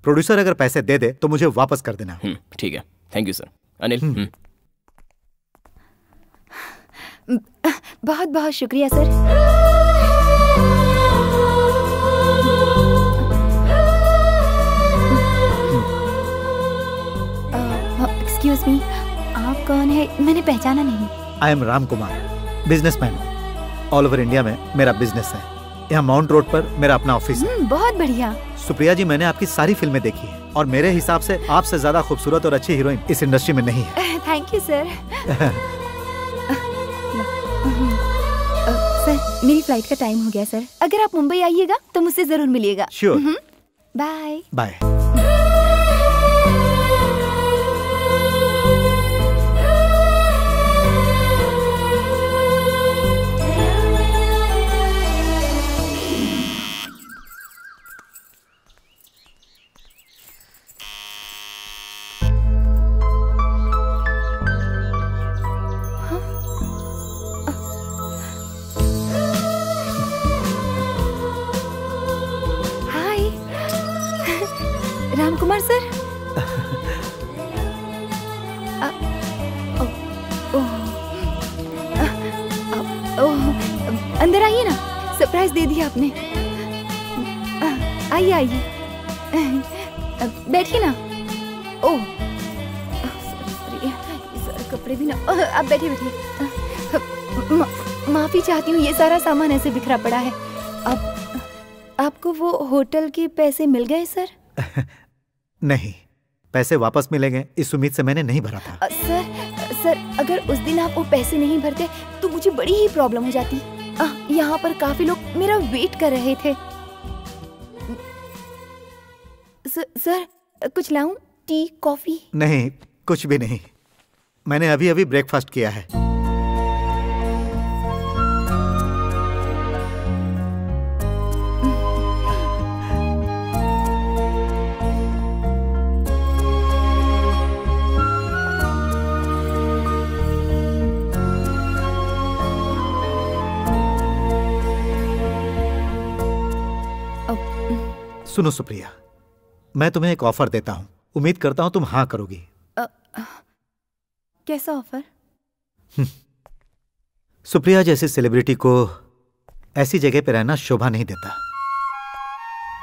प्रोड्यूसर अगर पैसे दे दे तो मुझे वापस कर देना। ठीक है, थैंक यू सर। अनिल। बहुत बहुत शुक्रिया सर। एक्सक्यूज मी, आप कौन है? मैंने पहचाना नहीं। I am Ram Kumar, businessman हूँ। ऑल ओवर इंडिया में मेरा बिजनेस है। यहाँ माउंट रोड पर मेरा अपना ऑफिस है। बहुत बढ़िया। सुप्रिया जी, मैंने आपकी सारी फिल्में देखी है और मेरे हिसाब से आपसे ज्यादा खूबसूरत और अच्छी हीरोइन इस इंडस्ट्री में नहीं है। Thank you sir. सर, मेरी फ्लाइट का टाइम हो गया सर। अगर आप मुंबई आइएगा तो मुझसे जरूर मिलिएगा। Sure. Bye bye. Ramkumar sir. अंदर आइए ना, सरप्राइज दे दिया आपने। आइए आइए, बैठिए ना। ओह सारे कपड़े भी ना। आप बैठिए बैठिए। माफी चाहती हूँ, ये सारा सामान ऐसे बिखरा पड़ा है। अब आपको वो होटल के पैसे मिल गए सर? नहीं, पैसे वापस मिलेंगे इस उम्मीद से मैंने नहीं भरा था। सर, अगर उस दिन आप वो पैसे नहीं भरते तो मुझे बड़ी ही प्रॉब्लम हो जाती। यहाँ पर काफी लोग मेरा वेट कर रहे थे। सर, कुछ लाऊं? T, coffee? नहीं, कुछ भी नहीं। मैंने अभी अभी ब्रेकफास्ट किया है। सुनो सुप्रिया, मैं तुम्हें एक ऑफर देता हूं। उम्मीद करता हूं तुम हाँ करोगी। कैसा ऑफर? सुप्रिया जैसी सेलिब्रिटी को ऐसी जगह पर रहना शोभा नहीं देता।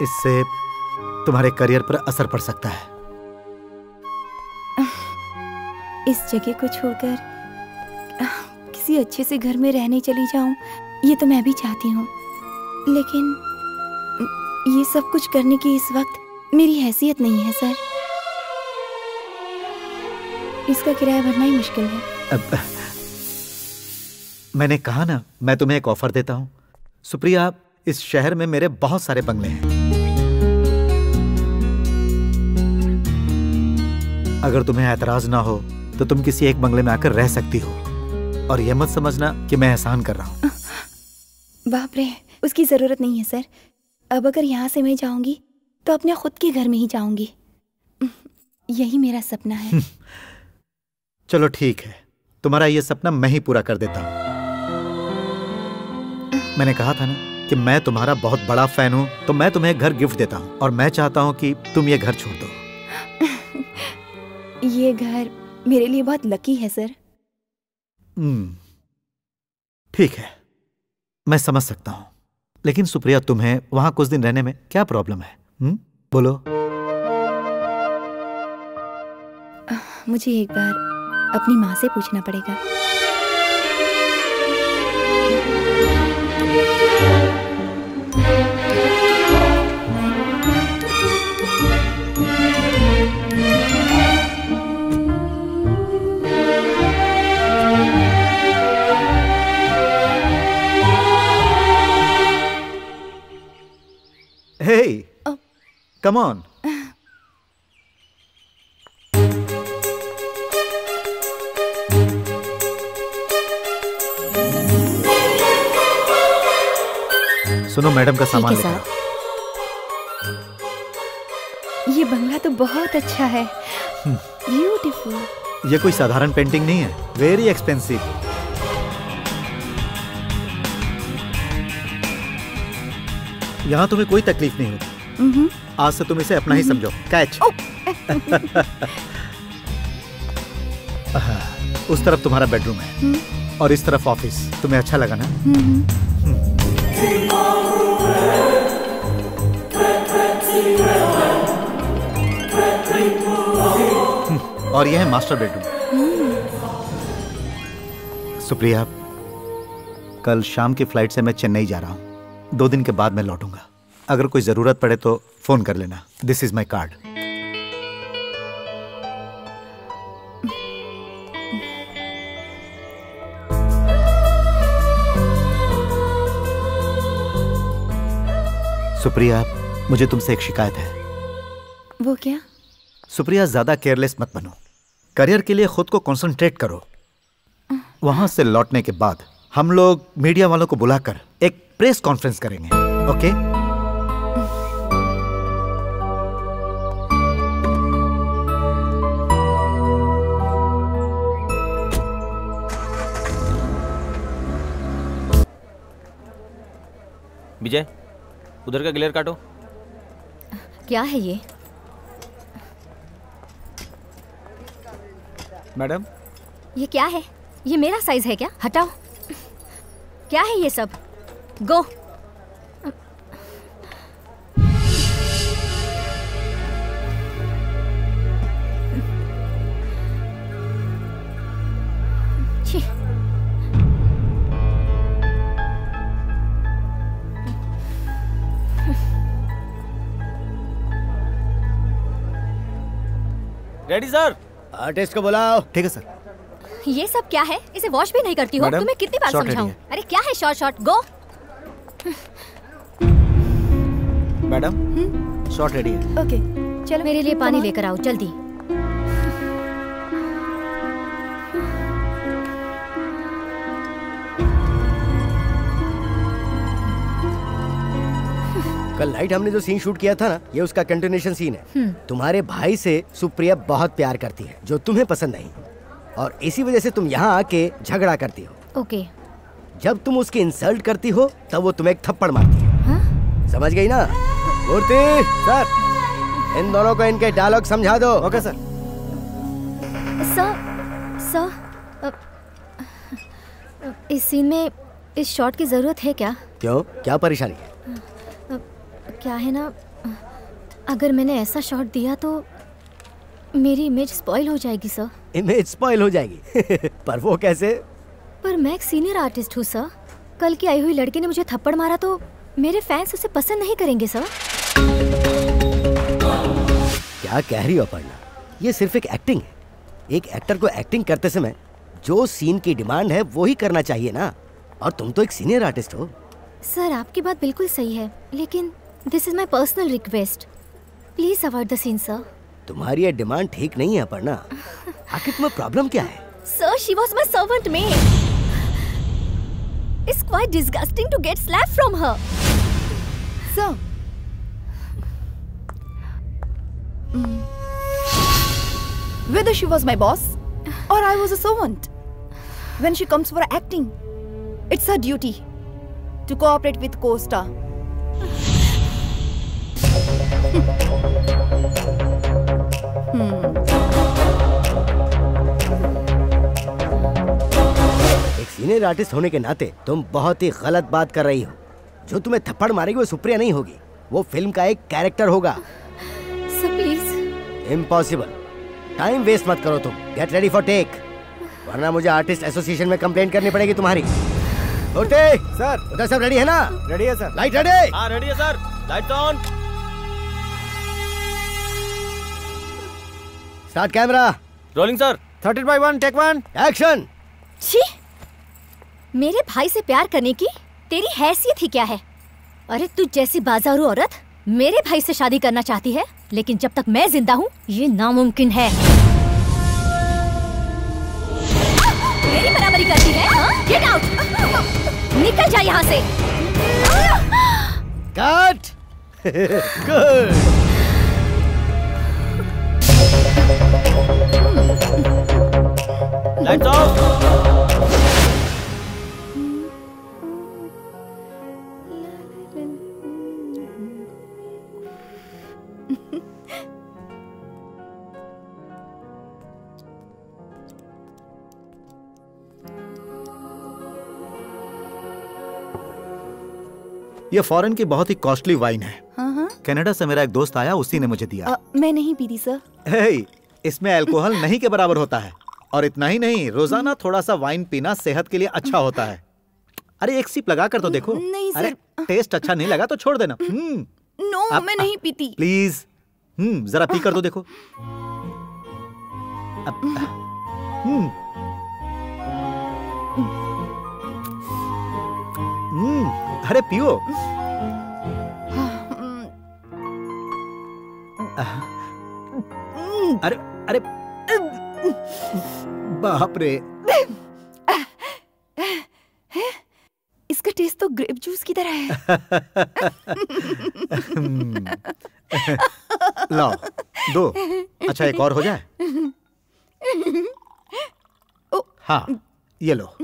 इससे तुम्हारे करियर पर असर पड़ सकता है। इस जगह को छोड़कर किसी अच्छे से घर में रहने चली जाऊं, ये तो मैं भी चाहती हूँ, लेकिन ये सब कुछ करने की इस वक्त मेरी हैसियत नहीं है सर। इसका किराया भरना ही मुश्किल है। मैंने कहा ना, मैं तुम्हें एक ऑफर देता हूं। सुप्रिया, इस शहर में मेरे बहुत सारे बंगले हैं। अगर तुम्हें ऐतराज ना हो तो तुम किसी एक बंगले में आकर रह सकती हो, और यह मत समझना कि मैं एहसान कर रहा हूं। बाप रे, उसकी जरूरत नहीं है सर। अब अगर यहाँ से मैं जाऊंगी तो अपने खुद के घर में ही जाऊंगी। यही मेरा सपना है। चलो ठीक है, तुम्हारा ये सपना मैं ही पूरा कर देता हूं। मैंने कहा था ना कि मैं तुम्हारा बहुत बड़ा फैन हूं, तो मैं तुम्हें घर गिफ्ट देता हूं, और मैं चाहता हूं कि तुम ये घर छोड़ दो। ये घर मेरे लिए बहुत लकी है सर। ठीक है, मैं समझ सकता हूं, लेकिन सुप्रिया, तुम्हें वहां कुछ दिन रहने में क्या प्रॉब्लम है? बोलो। मुझे एक बार अपनी माँ से पूछना पड़ेगा। Hey, come on. सुनो, मैडम का सामान लेकर आओ। ये बंगला तो बहुत अच्छा है। ब्यूटीफुल। ये कोई साधारण पेंटिंग नहीं है, वेरी एक्सपेंसिव। यहाँ तुम्हें कोई तकलीफ नहीं होगी। आज से तुम इसे अपना ही समझो। कैच। उस तरफ तुम्हारा बेडरूम है और इस तरफ ऑफिस। तुम्हें अच्छा लगा ना? और यह है मास्टर बेडरूम। सुप्रिया, कल शाम की फ्लाइट से मैं चेन्नई जा रहा हूँ। 2 दिन के बाद मैं लौटूंगा। अगर कोई जरूरत पड़े तो फोन कर लेना। This is my card. Supriya, मुझे तुमसे एक शिकायत है। वो क्या? सुप्रिया, ज्यादा केयरलेस मत बनो। करियर के लिए खुद को कंसंट्रेट करो। वहां से लौटने के बाद हम लोग मीडिया वालों को बुलाकर एक प्रेस कॉन्फ्रेंस करेंगे। ओके? विजय, उधर का ग्लेयर काटो। क्या है ये? मैडम, ये क्या है? ये मेरा साइज है क्या? हटाओ। क्या है ये सब? गो। छी। Ready sir. आर्टिस्ट को बुलाओ। ठीक है सर। ये सब क्या है? इसे वॉश भी नहीं करती हो? मैडम, तुम्हें कितनी बार शॉट समझाऊं? रेडी है। अरे क्या है शॉर्ट शॉर्ट? गो। मैडम, शॉट रेडी है। ओके, चलो मेरे लिए पानी लेकर आओ जल्दी। कल नाइट हमने जो सीन शूट किया था ना, ये उसका कंटिन्यूएशन सीन है। तुम्हारे भाई से सुप्रिया बहुत प्यार करती है, जो तुम्हें पसंद नहीं, और इसी वजह से तुम यहाँ आके झगड़ा करती हो। ओके। जब तुम उसकी इंसल्ट करती हो तब वो तुम्हें एक थप्पड़ मारती है। हाँ? समझ गई ना? मूर्ति सर, इन दोनों को इनके डायलॉग समझा दो। Okay sir. सर, इस सीन में इस शॉट की जरूरत है क्या? क्यों, क्या परेशानी है? क्या है ना, अगर मैंने ऐसा शॉट दिया तो मेरी इमेज स्पॉइल हो जाएगी सर। इमेज स्पॉइल हो जाएगी? पर वो कैसे? पर मैं एक सीनियर आर्टिस्ट हूँ सर। कल की आई हुई लड़की ने मुझे थप्पड़ मारा तो मेरे फैंस उसे पसंद नहीं करेंगे सर। क्या कह रही हो अपर्णा? ये सिर्फ एक एक्टिंग है। एक एक्टर को एक्टिंग करते समय जो सीन की डिमांड है वो ही करना चाहिए ना। और तुम तो एक सीनियर आर्टिस्ट हो। सर, आपकी बात बिल्कुल सही है, लेकिन this is my personal request. Please avoid the scene sir. तुम्हारी ये डिमांड ठीक नहीं है अपर्णा। आखिर तुम्हें प्रॉब्लम क्या है? Sir, she was my servant maid. It's quite disgusting to get slapped from her. Sir. Whether she was my boss or I was a servant, when she comes for acting, it's her duty to cooperate with co-star. एक senior artist होने के नाते तुम बहुत ही गलत बात कर रही हो। जो तुम्हें थप्पड़ मारेगी वो सुप्रिया नहीं होगी, वो फिल्म का एक कैरेक्टर होगा। Sir, please. Impossible. Time waste मत करो तुम। गेट रेडी फॉर टेक, वरना मुझे आर्टिस्ट एसोसिएशन में कंप्लेंट करनी पड़ेगी तुम्हारी। उठे सर। उधर सब रेडी है ना? रेडी है सर। Light ready? हाँ रेडी है sir. Lights on. Start camera. Rolling sir. 13/1 take 1 action. छी! मेरे भाई से प्यार करने की तेरी हैसियत ही क्या है? अरे तू जैसी बाजारू औरत मेरे भाई से शादी करना चाहती है, लेकिन जब तक मैं जिंदा हूँ ये नामुमकिन है। मेरी बराबरी करती है? Get out! निकल जा यहाँ से। कट। गुड। Lights off. ये फॉरेन की बहुत ही कॉस्टली वाइन है। हाँ। कनाडा से मेरा एक दोस्त आया, उसी ने मुझे दिया। मैं नहीं पीती सर। हे, इसमें अल्कोहल नहीं के बराबर होता है। और इतना ही नहीं, रोजाना थोड़ा सा वाइन पीना सेहत के लिए अच्छा होता है। अरे एक सिप लगा कर तो देखो। नहीं अरे सर। टेस्ट अच्छा नहीं लगा तो छोड़ देना। नो, मैं नहीं पीती। प्लीज जरा पी कर तो देखो। अरे पियो। अरे अरे बाप रे, इसका टेस्ट तो ग्रेप जूस की तरह है। लाओ दो। अच्छा एक और हो जाए। हाँ ये लो।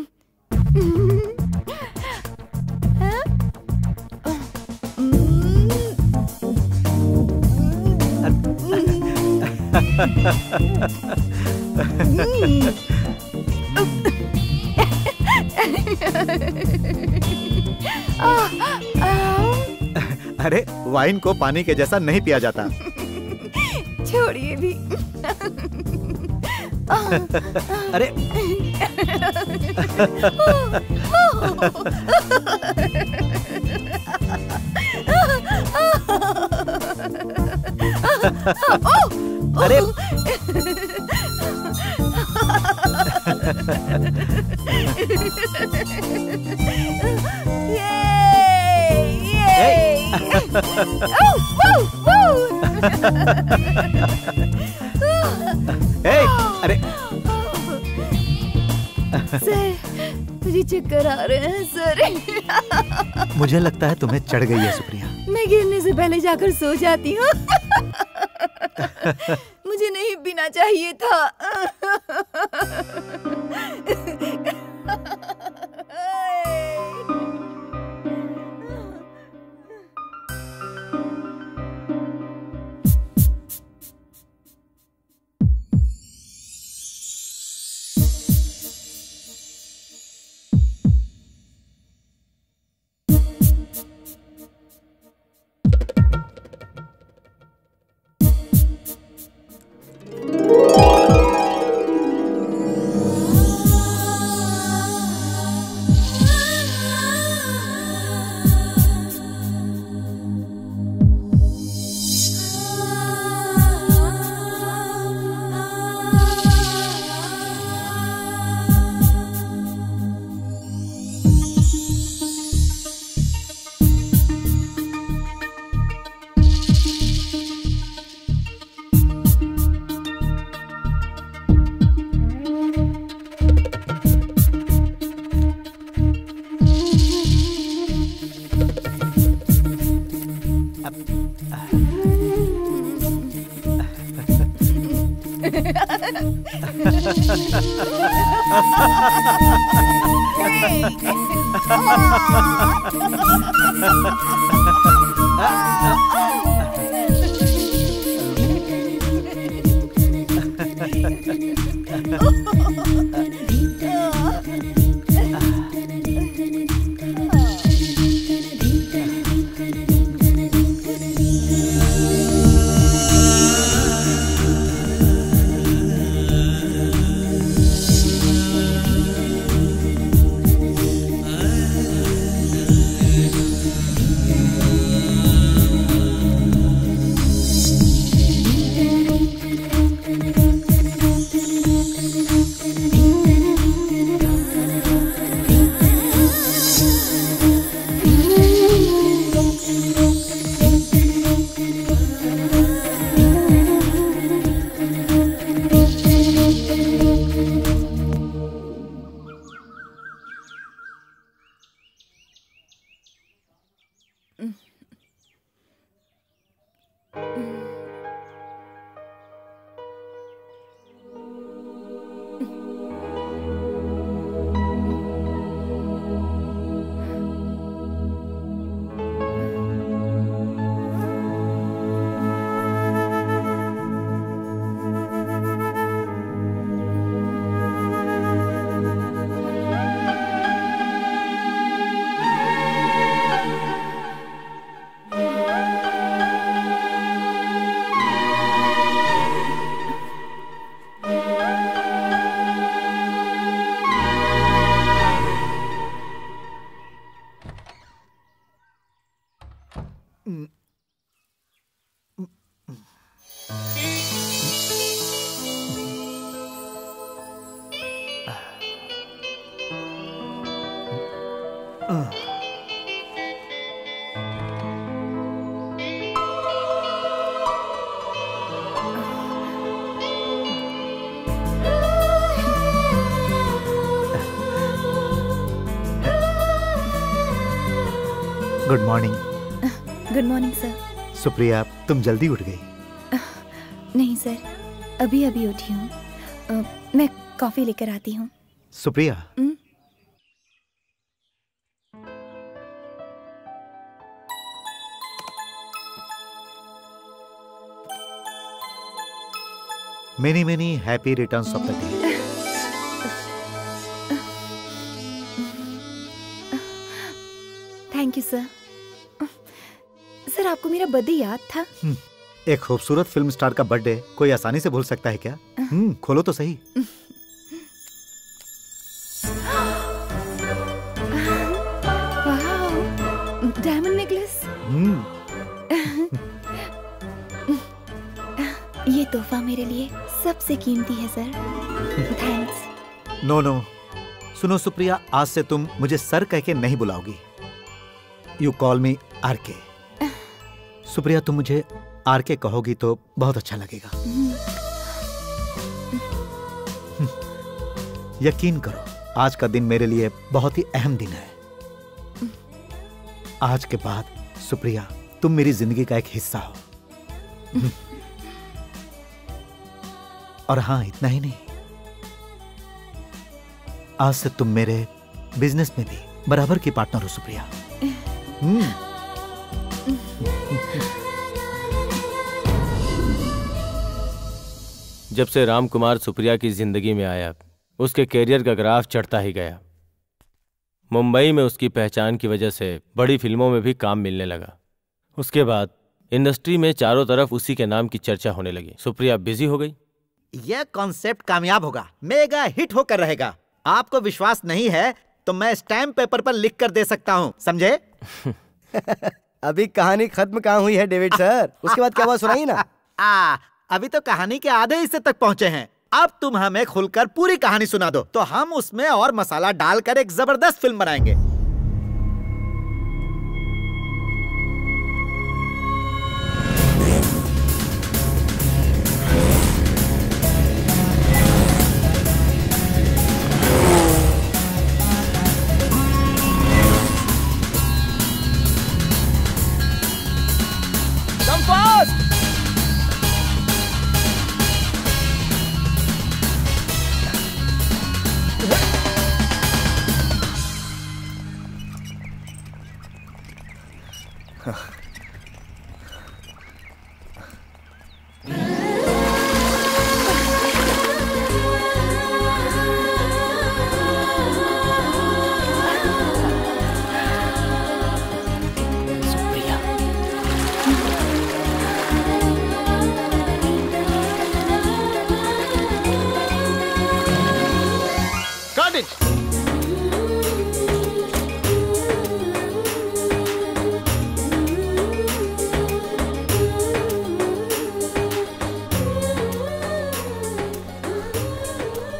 अरे वाइन को पानी के जैसा नहीं पिया जाता। छोड़िए भी। अरे अरे अरे सर, मुझे चक्कर आ रहे हैं सर। मुझे लगता है तुम्हें चढ़ गई है सुप्रिया। मैं गिरने से पहले जाकर सो जाती हूँ। मुझे नहीं पीना चाहिए था। Good morning. Good morning sir. Supriya, तुम जल्दी उठ गई। नहीं सर, अभी अभी उठी हूँ। मैं कॉफी लेकर आती हूँ। Supriya, many many happy returns of the day. Thank you sir. Sir, आपको मेरा बर्थडे याद था? एक खूबसूरत फिल्म स्टार का बर्थडे कोई आसानी से भूल सकता है क्या? खोलो तो सही। Diamond necklace. ये तोहफा मेरे लिए सबसे कीमती है सर। थैंक्स। नो नो, सुनो सुप्रिया, आज से तुम मुझे सर कह के नहीं बुलाओगी। You call me RK. Supriya, तुम मुझे आरके कहोगी तो बहुत अच्छा लगेगा। यकीन करो, आज का दिन मेरे लिए बहुत ही अहम दिन है। आज के बाद सुप्रिया, तुम मेरी जिंदगी का एक हिस्सा हो। और हाँ, इतना ही नहीं, आज से तुम मेरे बिजनेस में भी बराबर की पार्टनर हो सुप्रिया। जब से राम कुमार सुप्रिया की जिंदगी में आया, उसके कैरियर का ग्राफ चढ़ता ही गया। मुंबई में उसकी पहचान की वजह से बड़ी फिल्मों में भी काम मिलने लगा। उसके बाद इंडस्ट्री में चारों तरफ उसी के नाम की चर्चा होने लगी। सुप्रिया बिजी हो गई। यह कॉन्सेप्ट कामयाब होगा, मेगा हिट होकर रहेगा। आपको विश्वास नहीं है तो मैं स्टैम्प पेपर पर लिख कर दे सकता हूँ, समझे? अभी कहानी खत्म कहाँ हुई है डेविड सर? उसके बाद क्या हुआ सुनाइए ना। अभी तो कहानी के आधे हिस्से तक पहुंचे हैं। अब तुम हमें खुलकर पूरी कहानी सुना दो, तो हम उसमें और मसाला डालकर एक जबरदस्त फिल्म बनाएंगे।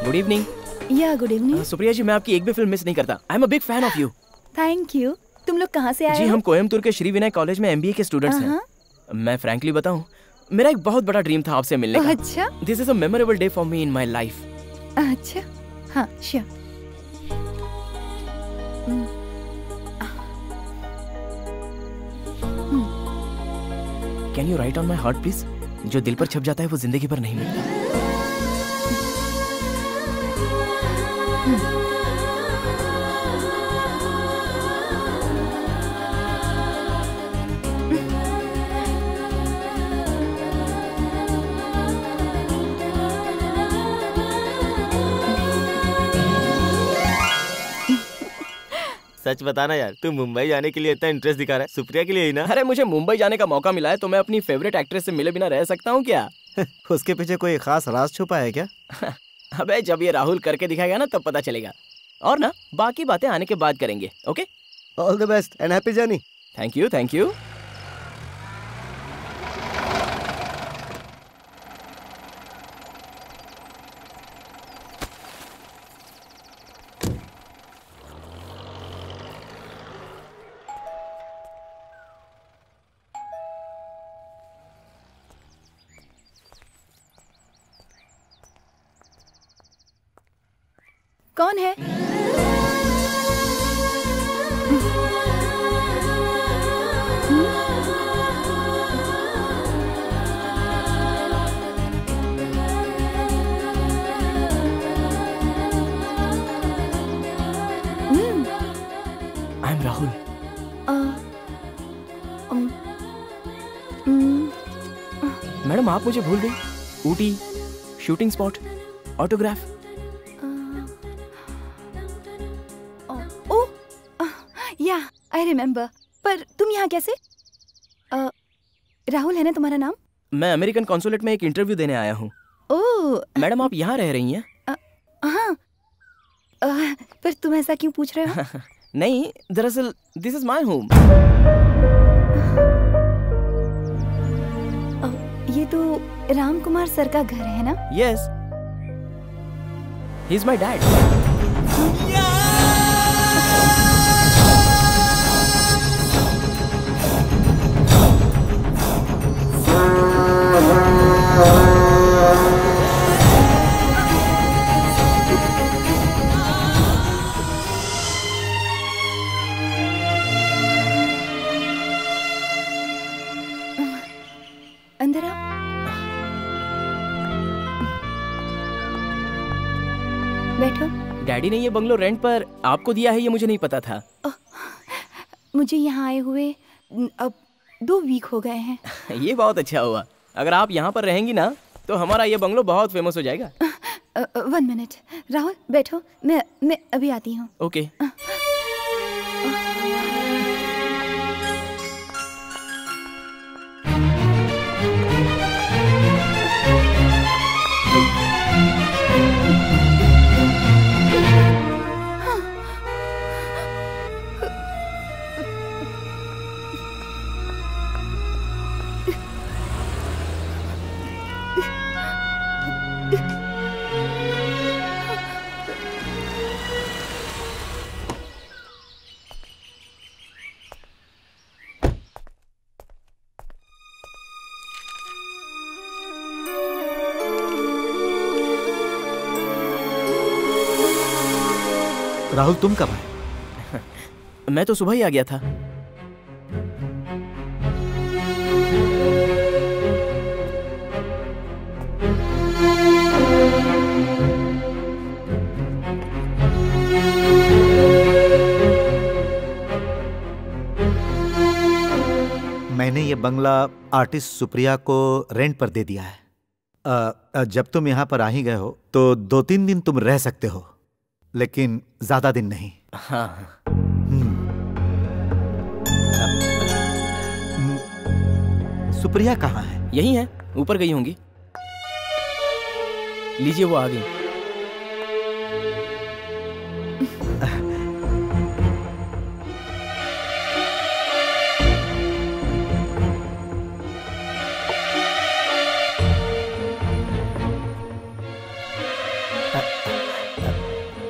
Good evening. या गुड इवनिंग। सुप्रिया जी, मैं आपकी एक भी फिल्म मिस नहीं करता। I am a big fan of you. Thank you. तुम लोग कहाँ से आए जी, हो? हम कोयम्बतूर के श्री विनय कॉलेज में MBA के स्टूडेंट्स हैं। मैं फ्रैंकली बताऊं, मेरा एक बहुत बड़ा ड्रीम था आपसे मिलने का। अच्छा। This is a memorable day for me in my life. अच्छा, हाँ, sure. Can you right on my heart please? जो दिल पर छप जाता है वो जिंदगी भर नहीं मिलता। सच बताना यार, तू मुंबई जाने के लिए इतना इंटरेस्ट दिखा रहा है, सुप्रिया के लिए ही ना? अरे मुझे मुंबई जाने का मौका मिला है तो मैं अपनी फेवरेट एक्ट्रेस से मिले बिना रह सकता हूँ क्या? उसके पीछे कोई खास राज छुपा है क्या? अबे जब ये राहुल करके दिखाएगा ना तब पता चलेगा। और ना, बाकी बातें आने के बाद करेंगे। Okay, all the best and happy journey. Thank you, thank you. कौन है? मैडम आप मुझे भूल गई। Ooty, shooting spot, autograph. या आई रिमेम्बर। पर तुम यहाँ कैसे? राहुल है ना तुम्हारा नाम? मैं अमेरिकन कॉन्सुलेट में एक इंटरव्यू देने आया हूँ। ओह मैडम आप यहाँ रह रही हैं? हाँ। पर तुम ऐसा क्यों पूछ रहे हो? नहीं, दरअसल दिस इज माय होम। ये तो राम कुमार सर का घर है ना? Yes, he is my dad. अंदर आओ। बैठो। डैडी ने ये बंगलो रेंट पर आपको दिया है, ये मुझे नहीं पता था। मुझे यहाँ आए हुए अब 2 वीक हो गए हैं। ये बहुत अच्छा हुआ। अगर आप यहाँ पर रहेंगी ना तो हमारा ये बंगलो बहुत फेमस हो जाएगा। 1 मिनट राहुल, बैठो, मैं अभी आती हूँ। ओके। राहुल तुम कब आए? मैं तो सुबह ही आ गया था। मैंने ये बंगला आर्टिस्ट सुप्रिया को रेंट पर दे दिया है। जब तुम यहाँ पर आ ही गए हो तो 2-3 दिन तुम रह सकते हो, लेकिन ज्यादा दिन नहीं। हाँ। सुप्रिया कहाँ है? यही है, ऊपर गई होंगी। लीजिए वो आ गई।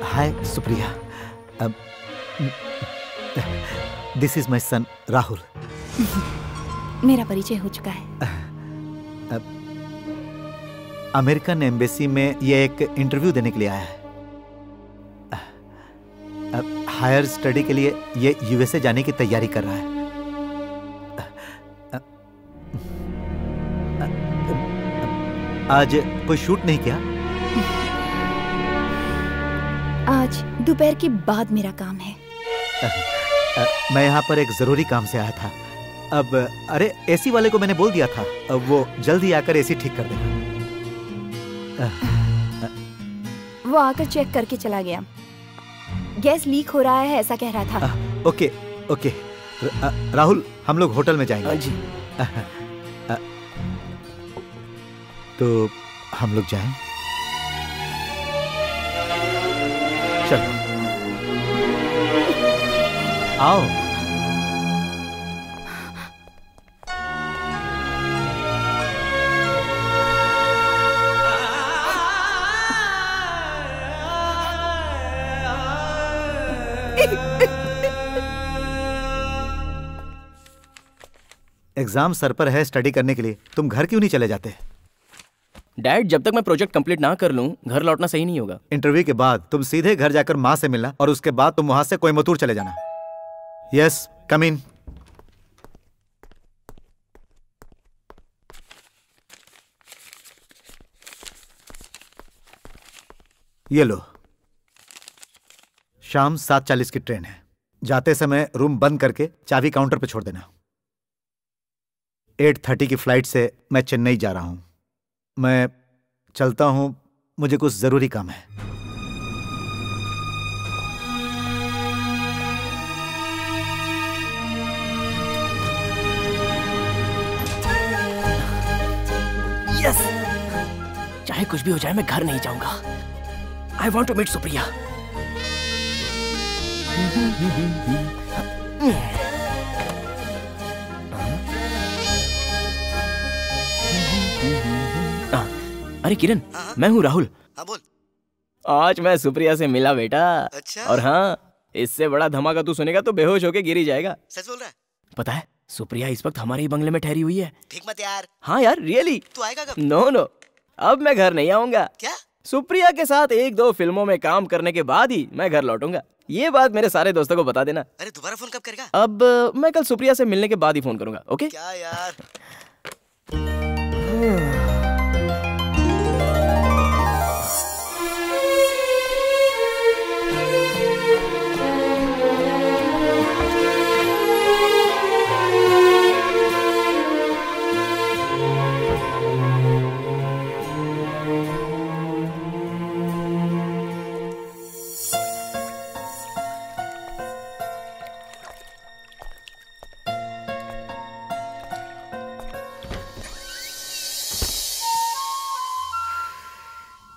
Hi Supriya, this is my son Rahul. मेरा परिचय हो चुका है। अमेरिकन एम्बेसी में ये एक इंटरव्यू देने के लिए आया है। हायर स्टडी के लिए ये यूएसए जाने की तैयारी कर रहा है। आज कोई शूट नहीं किया? आज दोपहर के बाद मेरा काम है। मैं यहाँ पर एक जरूरी काम से आया था। अब अरे एसी वाले को मैंने बोल दिया था, अब वो जल्दी आकर एसी ठीक कर देगा। वो आकर चेक करके चला गया। गैस लीक हो रहा है ऐसा कह रहा था। ओके ओके राहुल, हम लोग होटल में जाएंगे। जी। तो हम लोग जाएं? चलो आओ। एग्जाम सर पर है स्टडी करने के लिए, तुम घर क्यों नहीं चले जाते? डैड, जब तक मैं प्रोजेक्ट कंप्लीट ना कर लूं घर लौटना सही नहीं होगा। इंटरव्यू के बाद तुम सीधे घर जाकर माँ से मिलना और उसके बाद तुम वहां से कोयम्बतूर चले जाना। यस, कम इन। ये लो, शाम 7:40 की ट्रेन है। जाते समय रूम बंद करके चाबी काउंटर पे छोड़ देना। 8:30 की फ्लाइट से मैं चेन्नई जा रहा हूँ। मैं चलता हूँ, मुझे कुछ ज़रूरी काम है। यस, चाहे कुछ भी हो जाए मैं घर नहीं जाऊंगा। I want to meet Supriya. अरे किरण, मैं हूँ राहुल। हाँ बोल। आज मैं सुप्रिया से मिला बेटा। अच्छा? और हाँ, इससे बड़ा धमाका तू सुनेगा तो बेहोश होके गिर ही जाएगा। सच बोल रहा है? पता है, सुप्रिया इस वक्त हमारे ही बंगले में ठहरी हुई है। ठीक मत यार। हाँ यार, रियली। तू आएगा कब? नो, अब मैं घर नहीं आऊंगा। क्या? सुप्रिया के साथ 1-2 फिल्मों में काम करने के बाद ही मैं घर लौटूंगा। ये बात मेरे सारे दोस्तों को बता देना। अरे दोबारा फोन कब करेगा? अब मैं कल सुप्रिया से मिलने के बाद ही फोन करूंगा। ओके? क्या यार?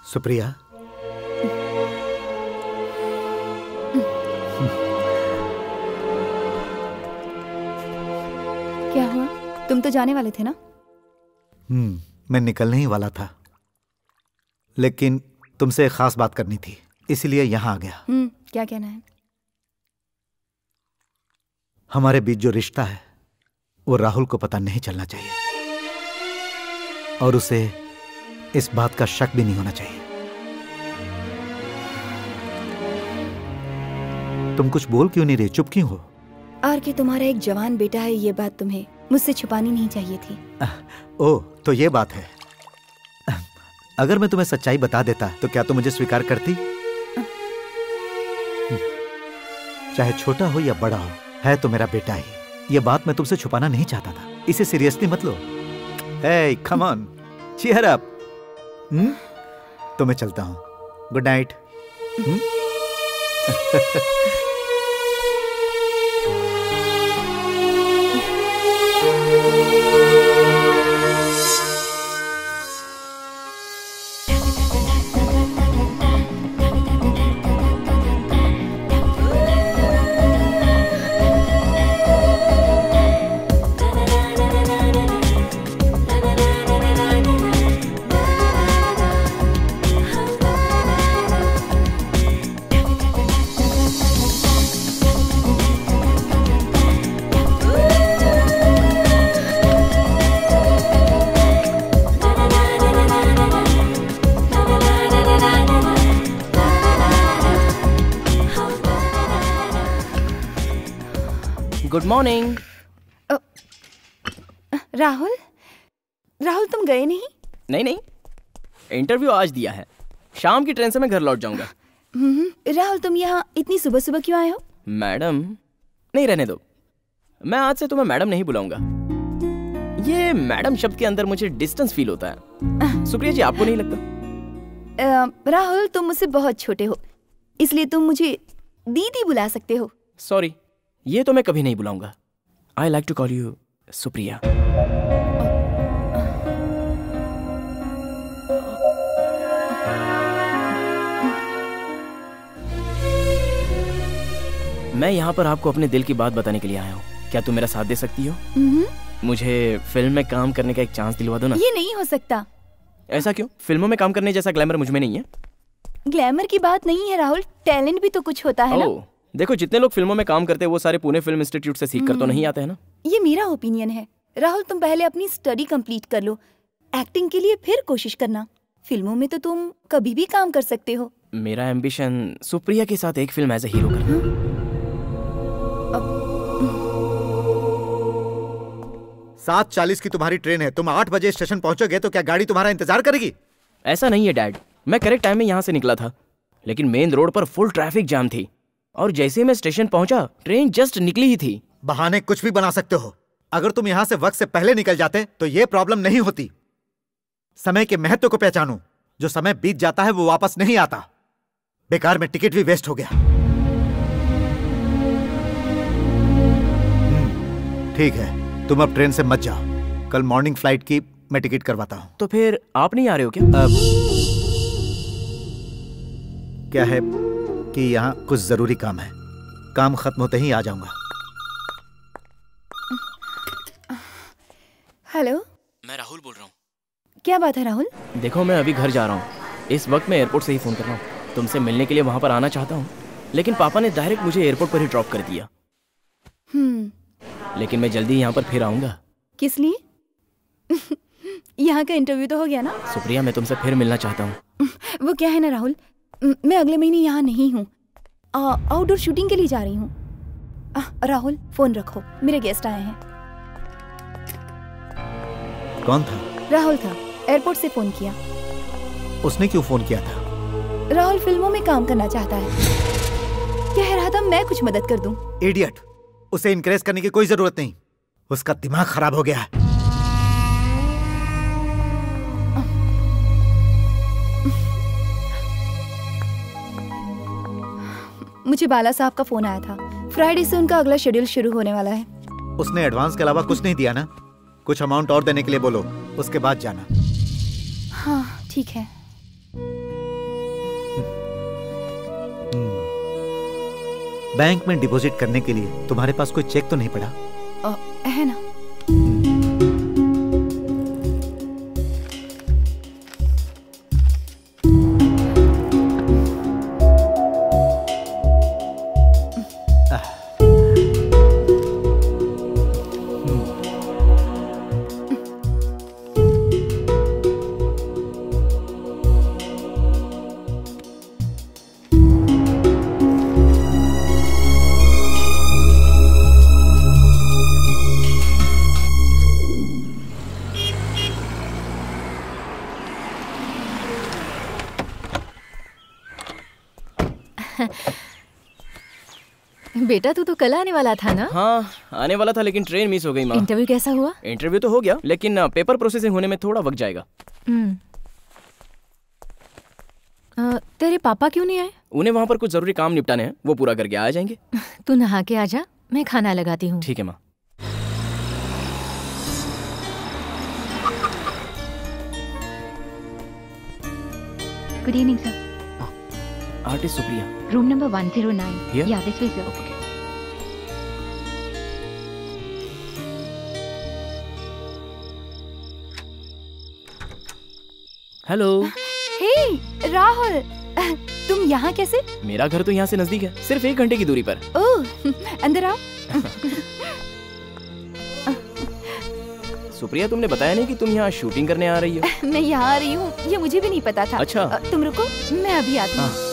सुप्रिया, क्या हुआ? तुम तो जाने वाले थे ना? मैं निकलने ही वाला था, लेकिन तुमसे एक खास बात करनी थी, इसलिए यहाँ आ गया। क्या कहना है? हमारे बीच जो रिश्ता है वो राहुल को पता नहीं चलना चाहिए, और उसे इस बात का शक भी नहीं होना चाहिए। तुम कुछ बोल क्यों नहीं रहे? चुप क्यों हो? और कि तुम्हारा एक जवान बेटा है, ये बात तुम्हें मुझसे छुपानी नहीं चाहिए थी। ओह, तो ये बात है। अगर मैं तुम्हें सच्चाई बता देता तो क्या तुम मुझे स्वीकार करती? चाहे छोटा हो या बड़ा हो, है तो मेरा बेटा ही। ये बात मैं तुमसे छुपाना नहीं चाहता था। इसे सीरियसली मत लो। हे, कम ऑन, चीयर अप। तो मैं चलता हूँ। Good night. Good morning. Rahul, Rahul तुम गए नहीं? नहीं, इंटरव्यू आज दिया है। शाम की ट्रेन से मैं घर लौट जाऊंगा। राहुल, तुम यहाँ इतनी सुबह सुबह क्यों आए हो? मैडम, नहीं रहने दो। मैं आज से तुम्हें मैडम नहीं बुलाऊंगा। ये मैडम शब्द के अंदर मुझे डिस्टेंस फील होता है। सुप्रिया जी, आपको नहीं लगता? राहुल, तुम मुझसे बहुत छोटे हो, इसलिए तुम मुझे दीदी बुला सकते हो। सॉरी, ये तो मैं कभी नहीं बुलाऊंगा। I like to call you Supriya. मैं यहाँ पर आपको अपने दिल की बात बताने के लिए आया हूँ। क्या तुम मेरा साथ दे सकती हो? मुझे फिल्म में काम करने का एक चांस दिलवा दो ना। ये नहीं हो सकता। ऐसा क्यों? फिल्मों में काम करने जैसा ग्लैमर मुझ में नहीं है। ग्लैमर की बात नहीं है राहुल, टैलेंट भी तो कुछ होता है ना। देखो, जितने लोग फिल्मों में काम करते हैं वो सारे पुणे फिल्म इंस्टीट्यूट से सीख कर तो नहीं आते हैं ना। ये मेरा ओपिनियन है। राहुल, तुम पहले अपनी स्टडी कंप्लीट कर लो, एक्टिंग के लिए फिर कोशिश करना। फिल्मों में तो तुम कभी भी काम कर सकते हो। मेरा एम्बिशन सुप्रिया के साथ एक फिल्म एज ए हीरो करना। 7:40 की तुम्हारी ट्रेन है। तुम 8 बजे स्टेशन पहुंचोगे तो क्या गाड़ी तुम्हारा इंतजार करेगी? ऐसा नहीं है डैड, मैं करेक्ट टाइम में यहाँ से निकला था, लेकिन मेन रोड पर फुल ट्रैफिक जाम थी और जैसे मैं स्टेशन पहुंचा ट्रेन जस्ट निकली ही थी। बहाने कुछ भी बना सकते हो। अगर तुम यहां से वक्त से पहले निकल जाते तो ये प्रॉब्लम नहीं होती। समय के महत्व को पहचानो। जो समय बीत जाता है वो वापस नहीं आता। बेकार में टिकट भी वेस्ट हो गया। ठीक है, तुम अब ट्रेन से मत जाओ। कल मॉर्निंग फ्लाइट की मैं टिकट करवाता हूं। तो फिर आप नहीं आ रहे हो क्या? क्या है कि यहाँ कुछ जरूरी काम है। काम खत्म होते ही आ जाऊंगा। हेलो, मैं राहुल बोल रहा हूँ। क्या बात है राहुल? देखो, मैं अभी घर जा रहा हूँ। इस वक्त मैं एयरपोर्ट से ही फोन कर रहा हूँ। तुमसे मिलने के लिए वहां पर आना चाहता हूँ, लेकिन पापा ने डायरेक्ट मुझे एयरपोर्ट पर ही ड्रॉप कर दिया। लेकिन मैं जल्दी यहाँ पर फिर आऊंगा। किस लिए? यहाँ का इंटरव्यू तो हो गया ना? सुप्रिया, मैं तुमसे फिर मिलना चाहता हूँ। वो क्या है ना राहुल, मैं अगले महीने यहाँ नहीं हूँ। आउटडोर शूटिंग के लिए जा रही हूँ। राहुल, फोन रखो, मेरे गेस्ट आए हैं। कौन था? राहुल था, एयरपोर्ट से फोन किया। उसने क्यों फोन किया था? राहुल फिल्मों में काम करना चाहता है। कह रहा था मैं कुछ मदद कर दूं। इडियट, उसे इनकरेज करने की कोई जरूरत नहीं। उसका दिमाग खराब हो गया है। मुझे बाला साहब का फोन आया था। फ्राइडे से उनका अगला शेड्यूल शुरू होने वाला है। उसने एडवांस के अलावा कुछ नहीं दिया ना? कुछ अमाउंट और देने के लिए बोलो, उसके बाद जाना। हाँ ठीक है। बैंक में डिपॉजिट करने के लिए तुम्हारे पास कोई चेक तो नहीं पड़ा? है ना। बेटा, तू तो कल आने वाला था ना? हाँ, आने वाला था, लेकिन ट्रेन मिस हो गई माँ। इंटरव्यू कैसा हुआ? इंटरव्यू तो हो गया, लेकिन पेपर प्रोसेसिंग होने में थोड़ा वक्त जाएगा। तेरे पापा क्यों नहीं आए? उन्हें वहाँ पर कुछ जरूरी काम निपटाने हैं, वो पूरा करके आ जाएंगे। तू नहा के आजा, मैं खाना लगाती हूँ। ठीक है माँ। Good evening sir. Artist Supriya, room number 109। Here? Yeah, this way, sir. Okay. Hello. Hey Rahul, तुम यहाँ कैसे? मेरा घर तो यहाँ से नजदीक है, सिर्फ 1 घंटे की दूरी पर। ओह, अंदर आओ। सुप्रिया, तुमने बताया नहीं कि तुम यहाँ शूटिंग करने आ रही हो? मैं यहाँ आ रही हूँ, ये मुझे भी नहीं पता था। अच्छा। तुम रुको, मैं अभी आती हूँ।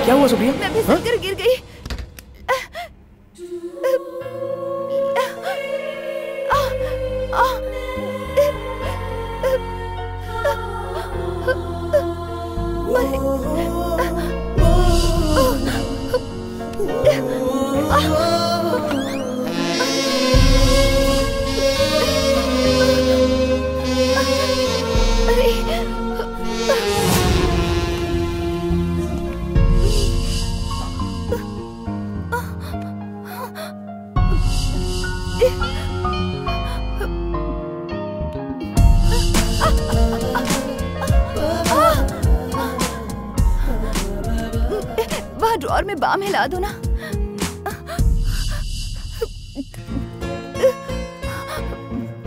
क्या हुआ सुप्रिया? मैं फिसल कर गिर गई। ड्रॉअर में बाम हिला दो ना।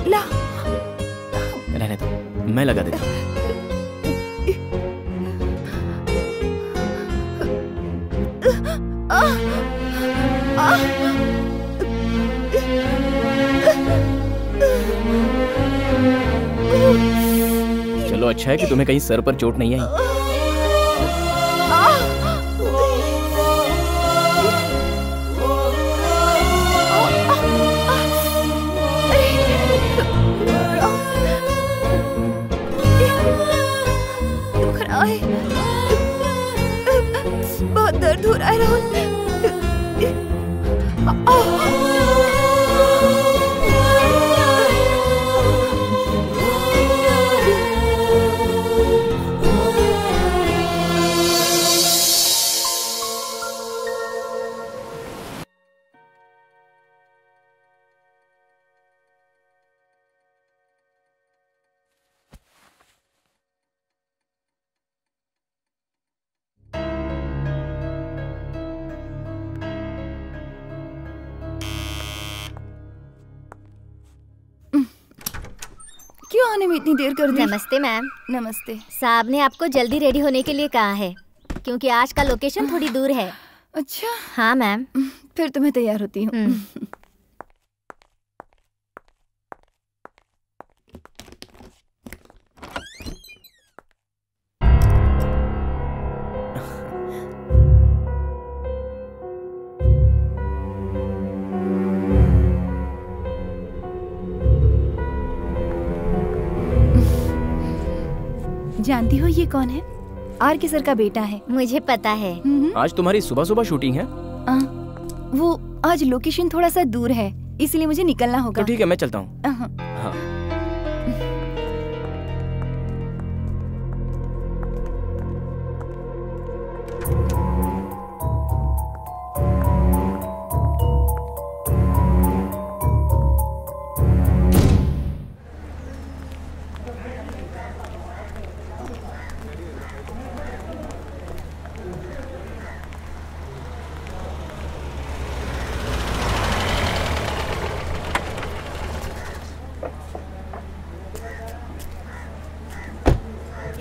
ला, रहने दो, मैं लगा देता हूँ। चलो अच्छा है कि तुम्हें कहीं सर पर चोट नहीं आई। बहुत दर्द हो रहा है राहुल। क्यों आने में इतनी देर कर दी? नमस्ते मैम। नमस्ते। साहब ने आपको जल्दी रेडी होने के लिए कहा है क्योंकि आज का लोकेशन थोड़ी दूर है। अच्छा। हाँ मैम। फिर तो मैं तैयार होती हूँ। जानती हो ये कौन है? आर के सर का बेटा है। मुझे पता है। आज तुम्हारी सुबह सुबह शूटिंग है? वो आज लोकेशन थोड़ा सा दूर है इसलिए मुझे निकलना होगा। तो ठीक है मैं चलता हूँ। हाँ।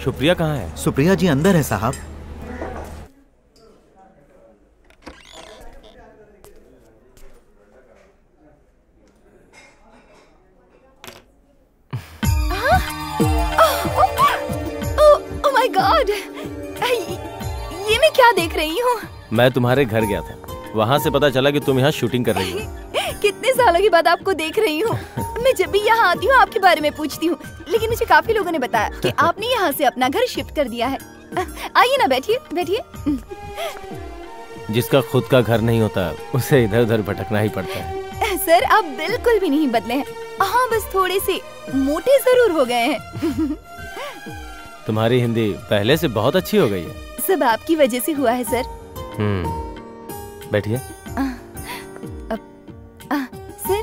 सुप्रिया कहाँ है? सुप्रिया जी अंदर है साहब। ओह माय गॉड, ये मैं क्या देख रही हूँ? मैं तुम्हारे घर गया था, वहाँ से पता चला कि तुम यहाँ शूटिंग कर रही हो। कितने सालों के बाद आपको देख रही हूँ। मैं जब भी यहाँ आती हूँ आपके बारे में पूछती हूँ, लेकिन मुझे काफी लोगों ने बताया कि आपने यहाँ से अपना घर शिफ्ट कर दिया है। आइए ना, बैठिए बैठिए। जिसका खुद का घर नहीं होता उसे इधर उधर भटकना ही पड़ता है। सर आप बिल्कुल भी नहीं बदले हैं। हाँ बस थोड़े से मोटे जरूर हो गए हैं। तुम्हारी हिंदी पहले से बहुत अच्छी हो गई है। सब आपकी वजह से हुआ है सर। बैठिए। सर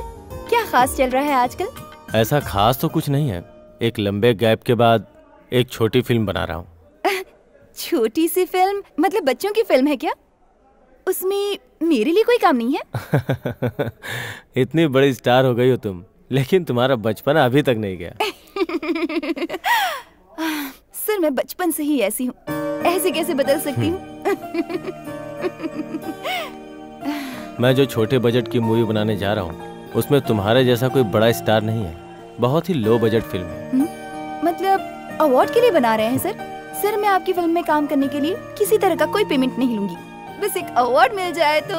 क्या खास चल रहा है आजकल? ऐसा खास तो कुछ नहीं है, एक लंबे गैप के बाद एक छोटी फिल्म बना रहा हूँ। छोटी सी फिल्म मतलब बच्चों की फिल्म है क्या? उसमें मेरे लिए कोई काम नहीं है? इतनी बड़ी स्टार हो गई हो तुम, लेकिन तुम्हारा बचपन अभी तक नहीं गया। सर मैं बचपन से ही ऐसी हूँ, ऐसे कैसे बदल सकती हूँ? मैं जो छोटे बजट की मूवी बनाने जा रहा हूँ उसमें तुम्हारे जैसा कोई बड़ा स्टार नहीं है, बहुत ही लो बजट फिल्म है। मतलब अवार्ड के लिए बना रहे हैं सर? सर मैं आपकी फिल्म में काम करने के लिए किसी तरह का कोई पेमेंट नहीं लूंगी, बस एक अवार्ड मिल जाए तो।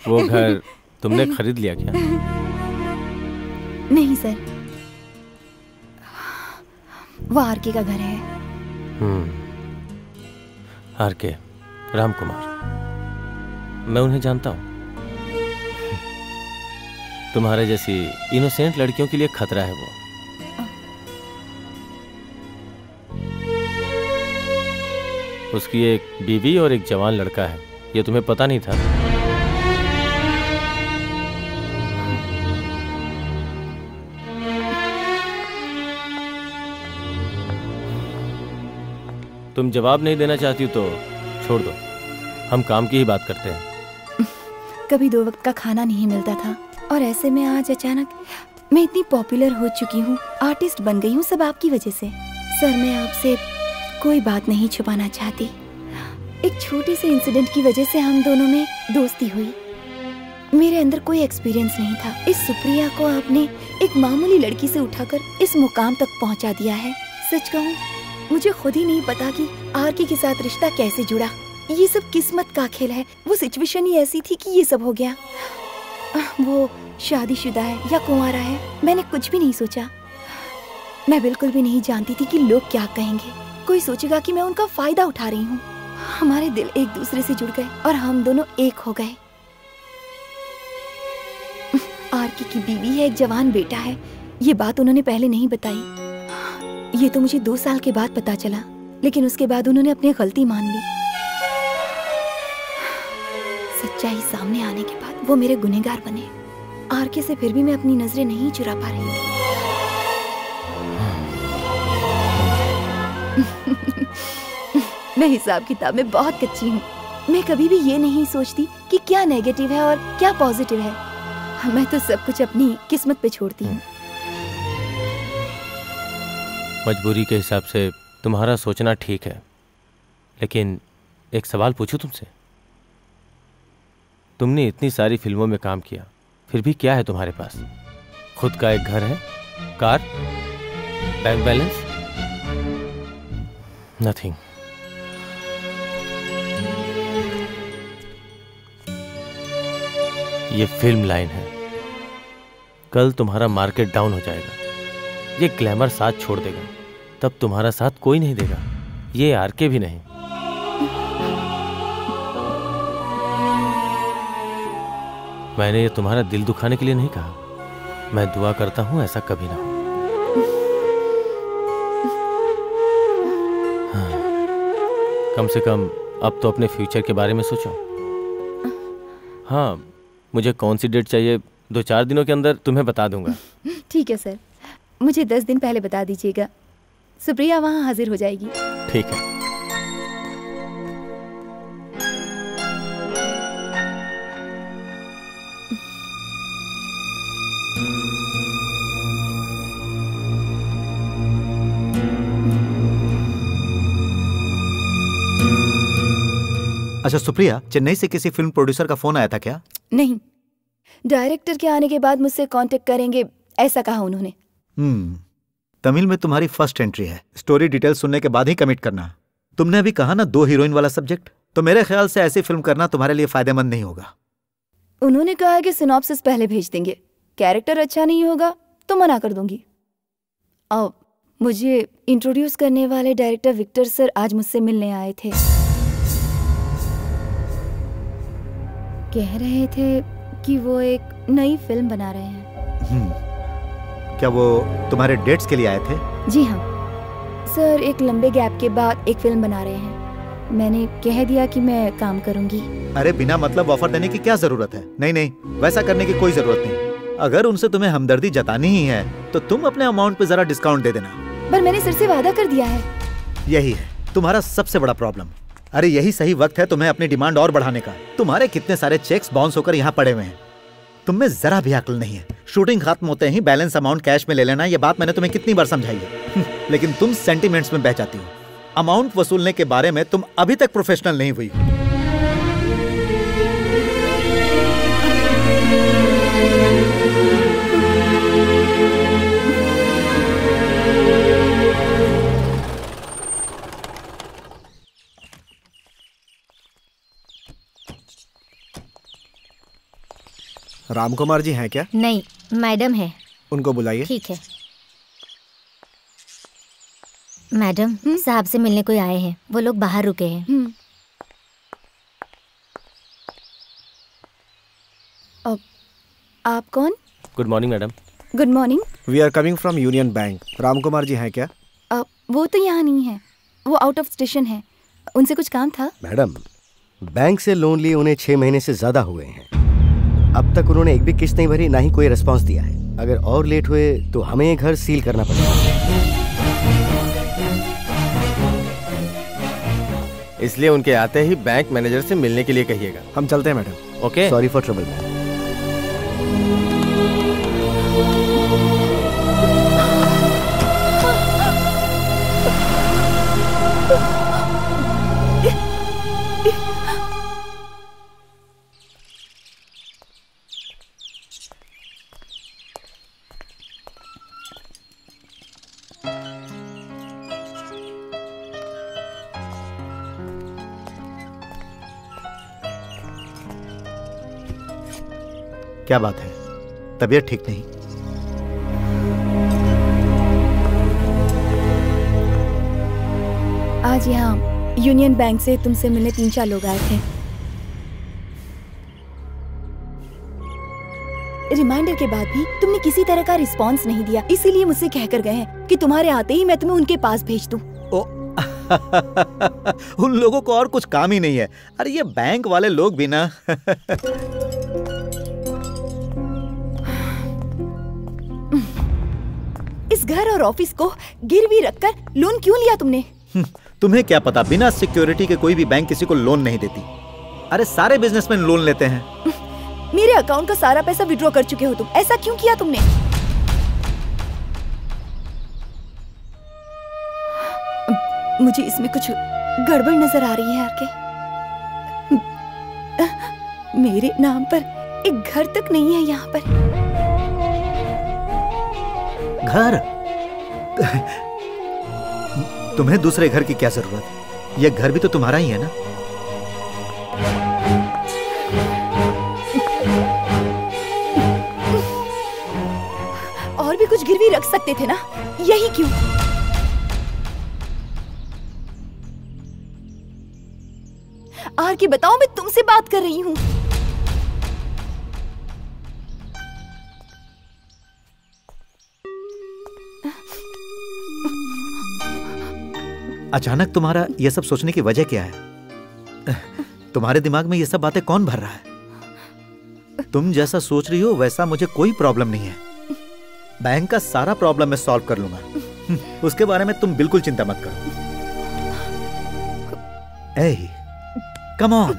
वो घर तुमने खरीद लिया क्या? नहीं सर, वो आरके का घर है। आरके, राम कुमार, मैं उन्हें जानता हूँ। तुम्हारे जैसी इनोसेंट लड़कियों के लिए खतरा है वो। उसकी एक बीवी और एक जवान लड़का है, ये तुम्हें पता नहीं था? तुम जवाब नहीं देना चाहती तो छोड़ दो, हम काम की ही बात करते हैं। कभी 2 वक्त का खाना नहीं मिलता था और ऐसे में आज अचानक मैं इतनी पॉपुलर हो चुकी हूँ, आर्टिस्ट बन गई हूँ, सब आपकी वजह से। सर मैं आपसे कोई बात नहीं छुपाना चाहती। एक छोटे से इंसिडेंट की वजह से हम दोनों में दोस्ती हुई। मेरे अंदर कोई एक्सपीरियंस नहीं था। इस सुप्रिया को आपने एक मामूली लड़की से उठाकर इस मुकाम तक पहुंचा दिया है। सच कहूँ, मुझे खुद ही नहीं पता कि आरके के साथ रिश्ता कैसे जुड़ा। ये सब किस्मत का खेल है। वो सिचुएशन ही ऐसी थी कि ये सब हो गया। वो शादीशुदा है या कुंवारा है, मैंने कुछ भी नहीं सोचा। मैं बिल्कुल भी नहीं जानती थी कि लोग क्या कहेंगे। कोई सोचेगा कि मैं उनका फायदा उठा रही हूँ। हमारे दिल एक दूसरे से जुड़ गए और हम दोनों एक हो गए। आरके की बीवी है, एक जवान बेटा है। ये बात उन्होंने पहले नहीं बताई। ये तो मुझे 2 साल के बाद पता चला, लेकिन उसके बाद उन्होंने अपनी गलती मान ली। सच्चाई सामने आने के बाद वो मेरे गुनहगार बने। आरके से फिर भी मैं अपनी नजरें नहीं चुरा पा रही थी। मैं हिसाब किताब में बहुत कच्ची हूँ। मैं कभी भी ये नहीं सोचती कि क्या नेगेटिव है और क्या पॉजिटिव है। मैं तो सब कुछ अपनी किस्मत पे छोड़ती हूँ। मजबूरी के हिसाब से तुम्हारा सोचना ठीक है, लेकिन एक सवाल पूछूं तुमसे। तुमने इतनी सारी फिल्मों में काम किया, फिर भी क्या है तुम्हारे पास? खुद का एक घर है, कार, बैंक बैलेंस? नथिंग। ये फिल्म लाइन है। कल तुम्हारा मार्केट डाउन हो जाएगा, ये ग्लैमर साथ छोड़ देगा, तब तुम्हारा साथ कोई नहीं देगा, ये आरके भी नहीं। मैंने ये तुम्हारा दिल दुखाने के लिए नहीं कहा। मैं दुआ करता हूं ऐसा कभी ना हो। हाँ, कम से कम अब तो अपने फ्यूचर के बारे में सोचो। हाँ, मुझे कौन सी डेट चाहिए 2-4 दिनों के अंदर तुम्हें बता दूंगा। ठीक है सर, मुझे 10 दिन पहले बता दीजिएगा। सुप्रिया वहाँ हाजिर हो जाएगी। ठीक है। अच्छा सुप्रिया, चेन्नई से किसी फिल्म प्रोड्यूसर का फोन आया था क्या? नहीं, डायरेक्टर के आने के बाद मुझसे कांटेक्ट करेंगे ऐसा कहा उन्होंने। तमिल में तुम्हारी फर्स्ट एंट्री है। स्टोरी डिटेल सुनने के बाद ही कमिट करना। तुमने अभी कहा ना 2 हीरोइन वाला सब्जेक्ट, तो मेरे ख्याल से ऐसी फिल्म करना तुम्हारे लिए फायदेमंद नहीं होगा। उन्होंने कहा कि सिनॉप्सिस पहले भेज देंगे, कैरेक्टर अच्छा नहीं होगा तो मना कर दूंगी। अब मुझे इंट्रोड्यूस करने वाले डायरेक्टर विक्टर सर आज मुझसे मिलने आए थे। कह रहे थे कि वो एक नई फिल्म बना रहे हैं। क्या वो तुम्हारे डेट्स के लिए आए थे? जी हाँ सर, एक लंबे गैप के बाद एक फिल्म बना रहे हैं। मैंने कह दिया कि मैं काम करूंगी। अरे बिना मतलब ऑफर देने की क्या जरूरत है? नहीं नहीं, वैसा करने की कोई जरूरत नहीं। अगर उनसे तुम्हें हमदर्दी जतानी ही है तो तुम अपने अमाउंट पे जरा डिस्काउंट दे देना। पर मैंने सर से वादा कर दिया है। यही है तुम्हारा सबसे बड़ा प्रॉब्लम। अरे यही सही वक्त है तुम्हें अपनी डिमांड और बढ़ाने का। तुम्हारे कितने सारे चेक्स बाउंस होकर यहाँ पड़े हुए हैं। तुम में जरा भी अक्ल नहीं है। शूटिंग खत्म होते ही बैलेंस अमाउंट कैश में ले लेना, ये बात मैंने तुम्हें कितनी बार समझाई है। लेकिन तुम सेंटिमेंट्स में बह जाती हो। अमाउंट वसूलने के बारे में तुम अभी तक प्रोफेशनल नहीं हुई हो। रामकुमार जी हैं क्या? नहीं, मैडम है। उनको बुलाइए। ठीक है। मैडम, साहब से मिलने कोई आए हैं, वो लोग बाहर रुके हैं। आप कौन? Good morning madam. Good morning. We are coming from Union Bank. Ramkumar ji हैं क्या? वो तो यहाँ नहीं है, वो आउट ऑफ स्टेशन है। उनसे कुछ काम था? मैडम, बैंक से लोन लिए उन्हें 6 महीने से ज्यादा हुए हैं। अब तक उन्होंने एक भी किस्त नहीं भरी, ना ही कोई रिस्पांस दिया है। अगर और लेट हुए तो हमें ये घर सील करना पड़ेगा। इसलिए उनके आते ही बैंक मैनेजर से मिलने के लिए कहिएगा। हम चलते हैं madam. Okay. Sorry for trouble ma'am. क्या बात है, तबीयत ठीक नहीं? आज यहाँ यूनियन बैंक से तुमसे मिलने 3-4 लोग आए थे। रिमाइंडर के बाद भी तुमने किसी तरह का रिस्पांस नहीं दिया, इसीलिए मुझसे कहकर गए हैं कि तुम्हारे आते ही मैं तुम्हें उनके पास भेज दूं। उन लोगों को और कुछ काम ही नहीं है। अरे ये बैंक वाले लोग भी ना इस घर और ऑफिस को गिरवी रखकर लोन क्यों लिया तुमने? तुम्हें क्या पता, बिना सिक्योरिटी के कोई भी बैंक किसी को लोन नहीं देती। अरे सारे बिजनेसमैन लोन लेते हैं। मेरे अकाउंट का सारा पैसा विड्रॉ कर चुके हो तुम, ऐसा क्यों किया तुमने? मुझे इसमें कुछ गड़बड़ नजर आ रही है आरके। मेरे नाम पर एक घर तक नहीं है यहाँ पर। घर? तुम्हें दूसरे घर की क्या जरूरत? यह घर भी तो तुम्हारा ही है ना। और भी कुछ गिरवी रख सकते थे ना, यही क्यों? आरके बताओ, मैं तुमसे बात कर रही हूँ। अचानक तुम्हारा यह सब सोचने की वजह क्या है? तुम्हारे दिमाग में ये सब बातें कौन भर रहा है? तुम जैसा सोच रही हो वैसा मुझे कोई प्रॉब्लम नहीं है। बैंक का सारा प्रॉब्लम मैं सॉल्व कर लूंगा। उसके बारे में तुम बिल्कुल चिंता मत करो। ए, कम ऑन।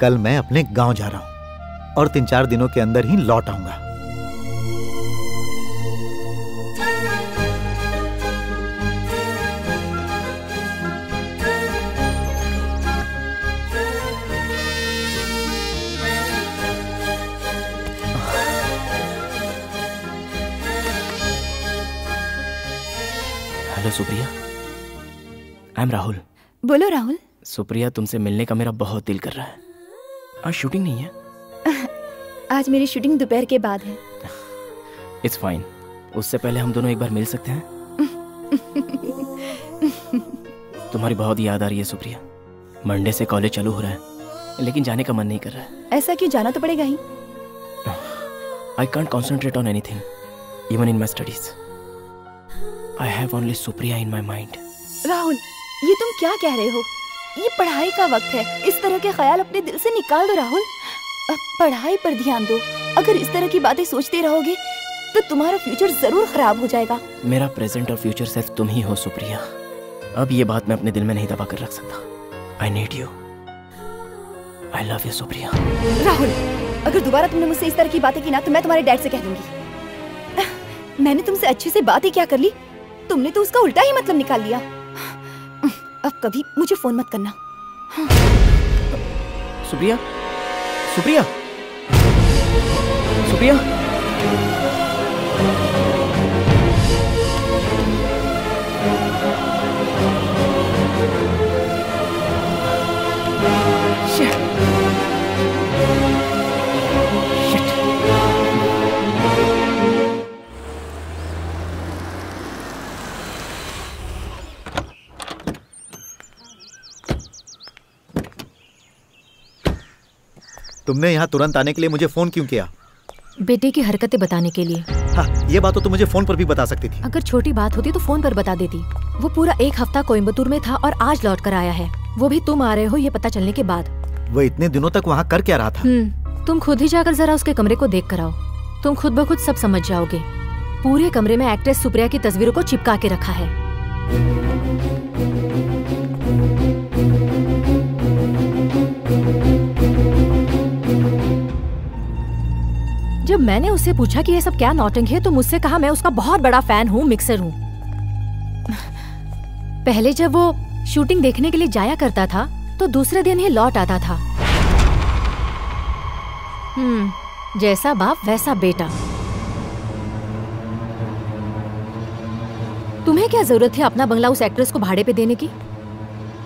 कल मैं अपने गांव जा रहा हूं और 3-4 दिनों के अंदर ही लौट आऊंगा। Hello Supriya, I am Rahul. बोलो राहुल। सुप्रिया, तुमसे मिलने का मेरा बहुत दिल कर रहा है। आज शूटिंग नहीं है? आज मेरी शूटिंग दोपहर के बाद है। It's fine. उससे पहले हम दोनों एक बार मिल सकते हैं? तुम्हारी बहुत याद आ रही है सुप्रिया। मंडे से कॉलेज चालू हो रहा है, लेकिन जाने का मन नहीं कर रहा है। ऐसा क्यों? जाना तो पड़ेगा ही। I can't concentrate on anything, even in my studies. I have only Supriya in my mind. Rahul, ये तुम क्या कह रहे हो? ये पढ़ाई का वक्त है, इस तरह के ख्याल अपने दिल से निकाल दो राहुल। अब पढ़ाई पर ध्यान दो। अगर इस तरह की बातें सोचते रहोगे तो तुम्हारा फ्यूचर जरूर खराब हो जाएगा। मेरा प्रेजेंट और फ्यूचर सिर्फ तुम ही हो सुप्रिया। अब ये बात मैं अपने दिल में नहीं दबा कर रख सकता। I need you. I love you Supriya. Rahul, अगर दोबारा तुमने मुझसे इस तरह की बातें की ना तो मैं तुम्हारे डैड से कह दूंगी। मैंने तुमसे अच्छे से बात ही क्या कर ली, तुमने तो उसका उल्टा ही मतलब निकाल लिया। अब कभी मुझे फोन मत करना। सुप्रिया, सुप्रिया, सुप्रिया। तुमने यहाँ तुरंत आने के लिए मुझे फोन क्यों किया? बेटे की हरकतें बताने के लिए। हाँ, ये बात तो तुम मुझे फोन पर भी बता सकती थी। अगर छोटी बात होती तो फोन पर बता देती। वो पूरा 1 हफ्ता कोयम्बतूर में था और आज लौट कर आया है, वो भी तुम आ रहे हो ये पता चलने के बाद। वो इतने दिनों तक वहाँ कर क्या रहा था? तुम खुद ही जाकर जरा उसके कमरे को देख कर आओ, तुम खुद ब खुद सब समझ जाओगे। पूरे कमरे में एक्ट्रेस सुप्रिया की तस्वीरों को चिपका के रखा है। जब मैंने उससे पूछा कि ये सब क्या नौटंकी है तो मुझसे कहा मैं उसका बहुत बड़ा फैन हूँ, मिक्सर हूँ। पहले जब वो शूटिंग देखने के लिए जाया करता था तो दूसरे दिन ही लौट आता था। जैसा बाप वैसा बेटा। तुम्हें क्या जरूरत है अपना बंगला उस एक्ट्रेस को भाड़े पे देने की?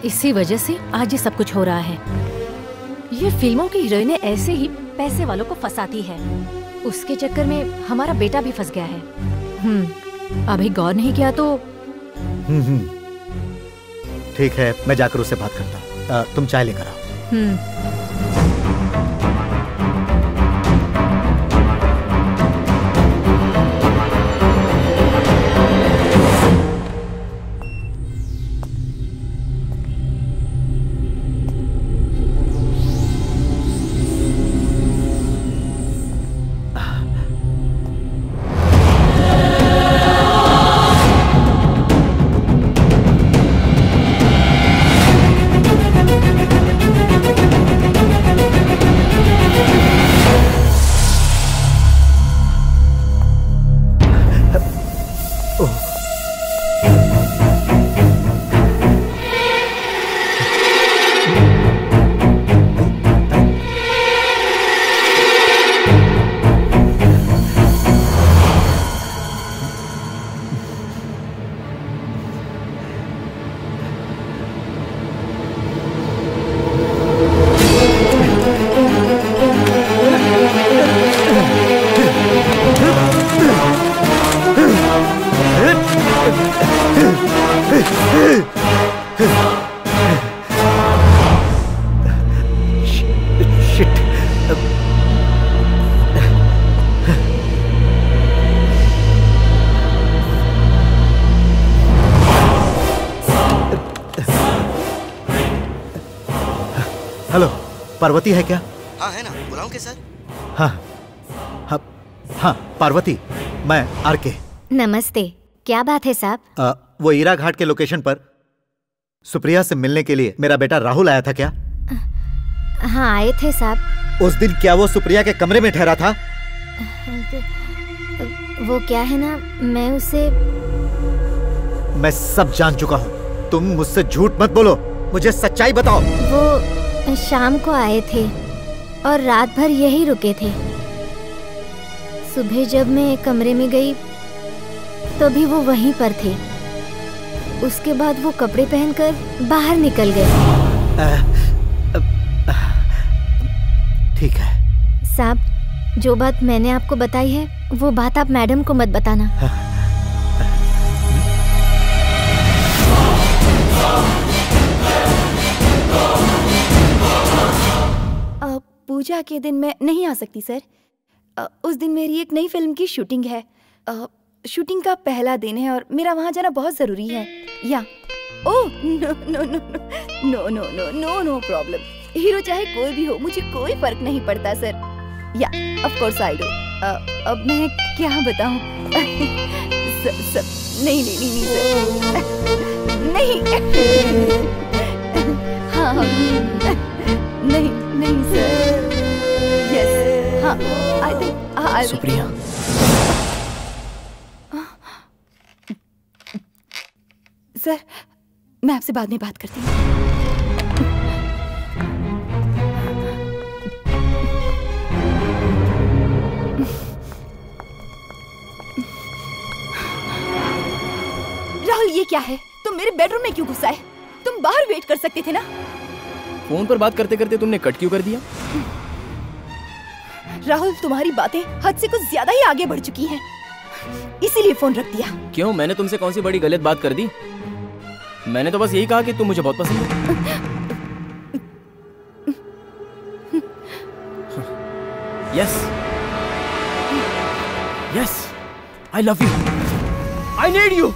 इसी वजह से आज ये सब कुछ हो रहा है। ये फिल्मों की हीरोइनें ऐसे ही पैसे वालों को फंसाती है। उसके चक्कर में हमारा बेटा भी फंस गया है। अभी गौर नहीं किया तो। ठीक है, मैं जाकर उससे बात करता हूँ। तुम चाय लेकर आओ। हेलो, पार्वती है क्या? हाँ है ना, बुलाऊं क्या सर? हाँ हाँ हाँ, पार्वती, मैं आरके। नमस्ते, क्या बात है साहब? वो ईरा घाट के लोकेशन पर सुप्रिया से मिलने के लिए मेरा बेटा राहुल आया था क्या? हाँ आए थे साहब। उस दिन क्या वो सुप्रिया के कमरे में ठहरा था? वो क्या है ना, मैं उसे। मैं सब जान चुका हूँ, तुम मुझसे झूठ मत बोलो, मुझे सच्चाई बताओ। वो शाम को आए थे और रात भर यही रुके थे। सुबह जब मैं कमरे में गई तो भी वो वहीं पर थे। उसके बाद वो कपड़े पहनकर बाहर निकल गए। ठीक है साहब, जो बात मैंने आपको बताई है वो बात आप मैडम को मत बताना। पूजा के दिन मैं नहीं आ सकती सर। उस दिन मेरी एक नई फिल्म की शूटिंग है। शूटिंग का पहला दिन है और मेरा वहाँ जाना बहुत जरूरी है। या oh no no no no no no no no problem. Hero चाहे कोई भी हो, मुझे कोई फर्क नहीं पड़ता सर। या ऑफ कोर्स आई डू। अब मैं क्या बताऊं? नहीं नहीं नहीं सर, नहीं। हाँ नहीं नहीं सर। यस हाँ, आई थिंक सुप्रिया, सर मैं आपसे बाद में बात करती हूँ। राहुल ये क्या है? तुम मेरे बेडरूम में क्यों घुसा है? तुम बाहर वेट कर सकते थे ना? फोन पर बात करते करते तुमने कट क्यों कर दिया? राहुल तुम्हारी बातें हद से कुछ ज्यादा ही आगे बढ़ चुकी हैं, इसीलिए फोन रख दिया। क्यों, मैंने तुमसे कौन सी बड़ी गलत बात कर दी? मैंने तो बस यही कहा कि तुम मुझे बहुत पसंद हो। Yes yes, I love you, I need you.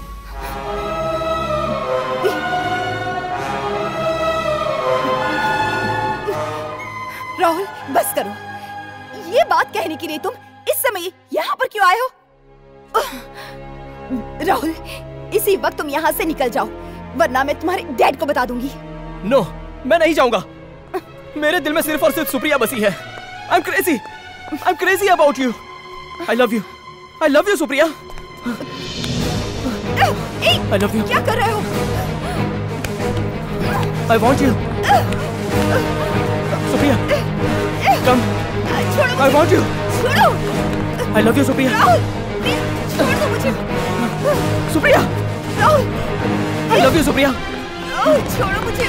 Rahul बस करो, ये बात कहने के लिए तुम इस समय यहाँ पर क्यों आए हो? राहुल इसी वक्त तुम यहाँ से निकल जाओ, वरना मैं तुम्हारे डैड को बता दूंगी। नो, मैं नहीं जाऊंगा। मेरे दिल में सिर्फ और सिर्फ सुप्रिया बसी है। I'm crazy about you. I love you Supriya. I love you. क्या कर रहे हो? I want you. Supriya, come. I want you. छोड़ो। I love you Supriya. Rahul, छोड़ दो मुझे। Supriya. Rahul, I love you Supriya. Rahul छोड़ो मुझे।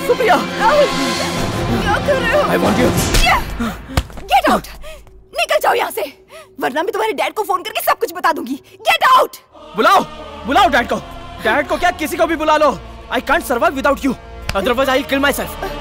सुप्रिया। राहुल, क्या कर रहे हो? I want you. Get out, निकल जाओ यहाँ से, वरना मैं तुम्हारे डैड को फोन करके सब कुछ बता दूंगी। Get out. बुलाओ बुलाओ डैड को, डैड को क्या किसी को भी बुला लो। I can't survive without you, otherwise I will kill my self.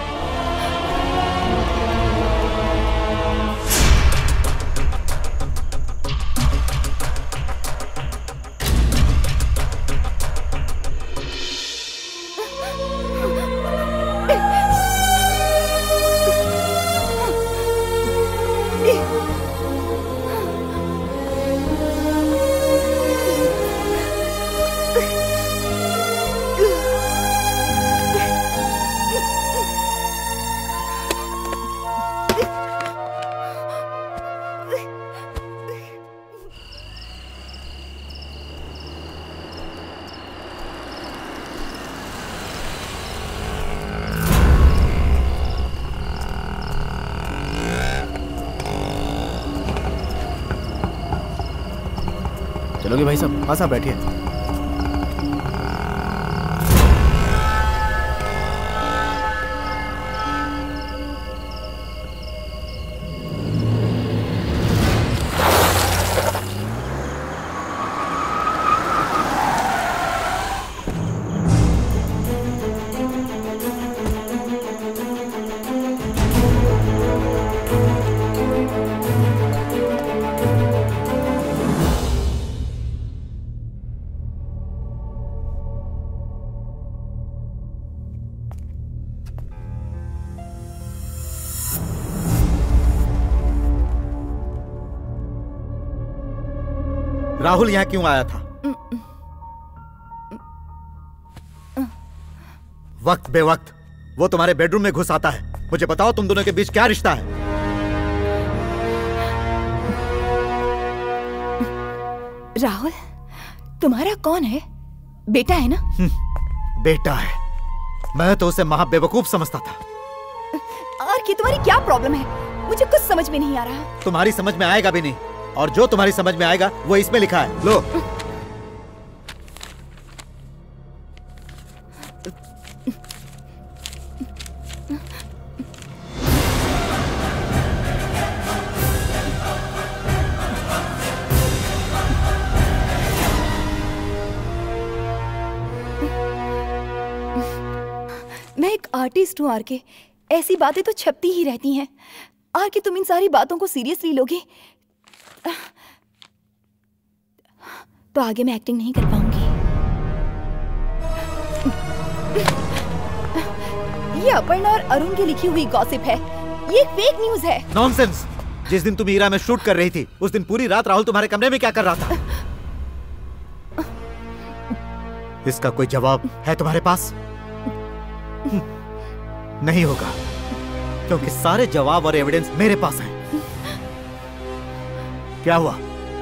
चलोगे भाई साहब? हाँ साहब बैठिए। राहुल यहाँ क्यों आया था? वक्त बेवक्त वो तुम्हारे बेडरूम में घुस आता है। मुझे बताओ तुम दोनों के बीच क्या रिश्ता है? राहुल, तुम्हारा कौन है? बेटा है ना? बेटा है। मैं तो उसे महा बेवकूफ समझता था। और कि तुम्हारी क्या प्रॉब्लम है? मुझे कुछ समझ में नहीं आ रहा। तुम्हारी समझ में आएगा भी नहीं, और जो तुम्हारी समझ में आएगा वो इसमें लिखा है। लो। मैं एक आर्टिस्ट हूँ आर के, ऐसी बातें तो छपती ही रहती हैं। आर के तुम इन सारी बातों को सीरियसली लोगे तो आगे मैं एक्टिंग नहीं कर पाऊंगी। ये अपर्णा और अरुण की लिखी हुई गॉसिप है, ये फेक न्यूज है। नॉनसेंस। जिस दिन तुम ईरा में शूट कर रही थी उस दिन पूरी रात राहुल तुम्हारे कमरे में क्या कर रहा था? इसका कोई जवाब है तुम्हारे पास? नहीं होगा, क्योंकि सारे जवाब और एविडेंस मेरे पास हैं। क्या हुआ?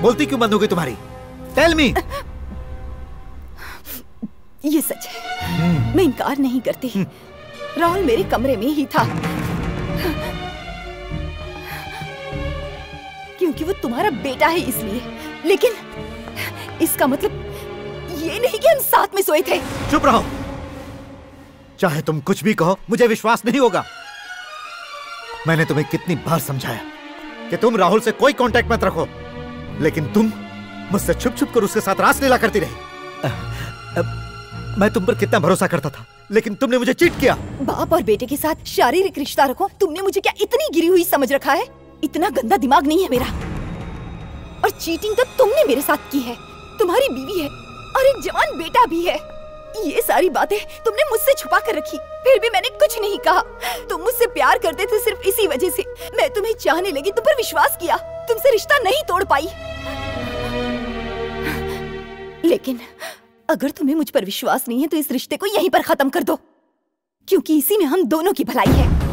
बोलती क्यों बंद हो गई तुम्हारी? Tell me. ये सच है, मैं इनकार नहीं करती। राहुल मेरे कमरे में ही था, क्योंकि वो तुम्हारा बेटा है इसलिए। लेकिन इसका मतलब ये नहीं कि हम साथ में सोए थे। चुप रहो। चाहे तुम कुछ भी कहो, मुझे विश्वास नहीं होगा। मैंने तुम्हें कितनी बार समझाया कि तुम राहुल से कोई कांटेक्ट मत रखो, लेकिन तुम मुझसे छुप छुप कर उसके साथ रासलीला करती रही। मैं तुम पर कितना भरोसा करता था, लेकिन तुमने मुझे चीट किया। बाप और बेटे के साथ शारीरिक रिश्ता रखो, तुमने मुझे क्या इतनी गिरी हुई समझ रखा है? इतना गंदा दिमाग नहीं है मेरा। और चीटिंग तो तुमने मेरे साथ की है। तुम्हारी बीवी है और एक जवान बेटा भी है। ये सारी बातें तुमने मुझसे छुपा कर रखी, फिर भी मैंने कुछ नहीं कहा। तुम मुझसे प्यार करते थे सिर्फ इसी वजह से। मैं तुम्हें चाहने लगी, तुम पर विश्वास किया, तुमसे रिश्ता नहीं तोड़ पाई। लेकिन अगर तुम्हें मुझ पर विश्वास नहीं है तो इस रिश्ते को यहीं पर खत्म कर दो, क्योंकि इसी में हम दोनों की भलाई है।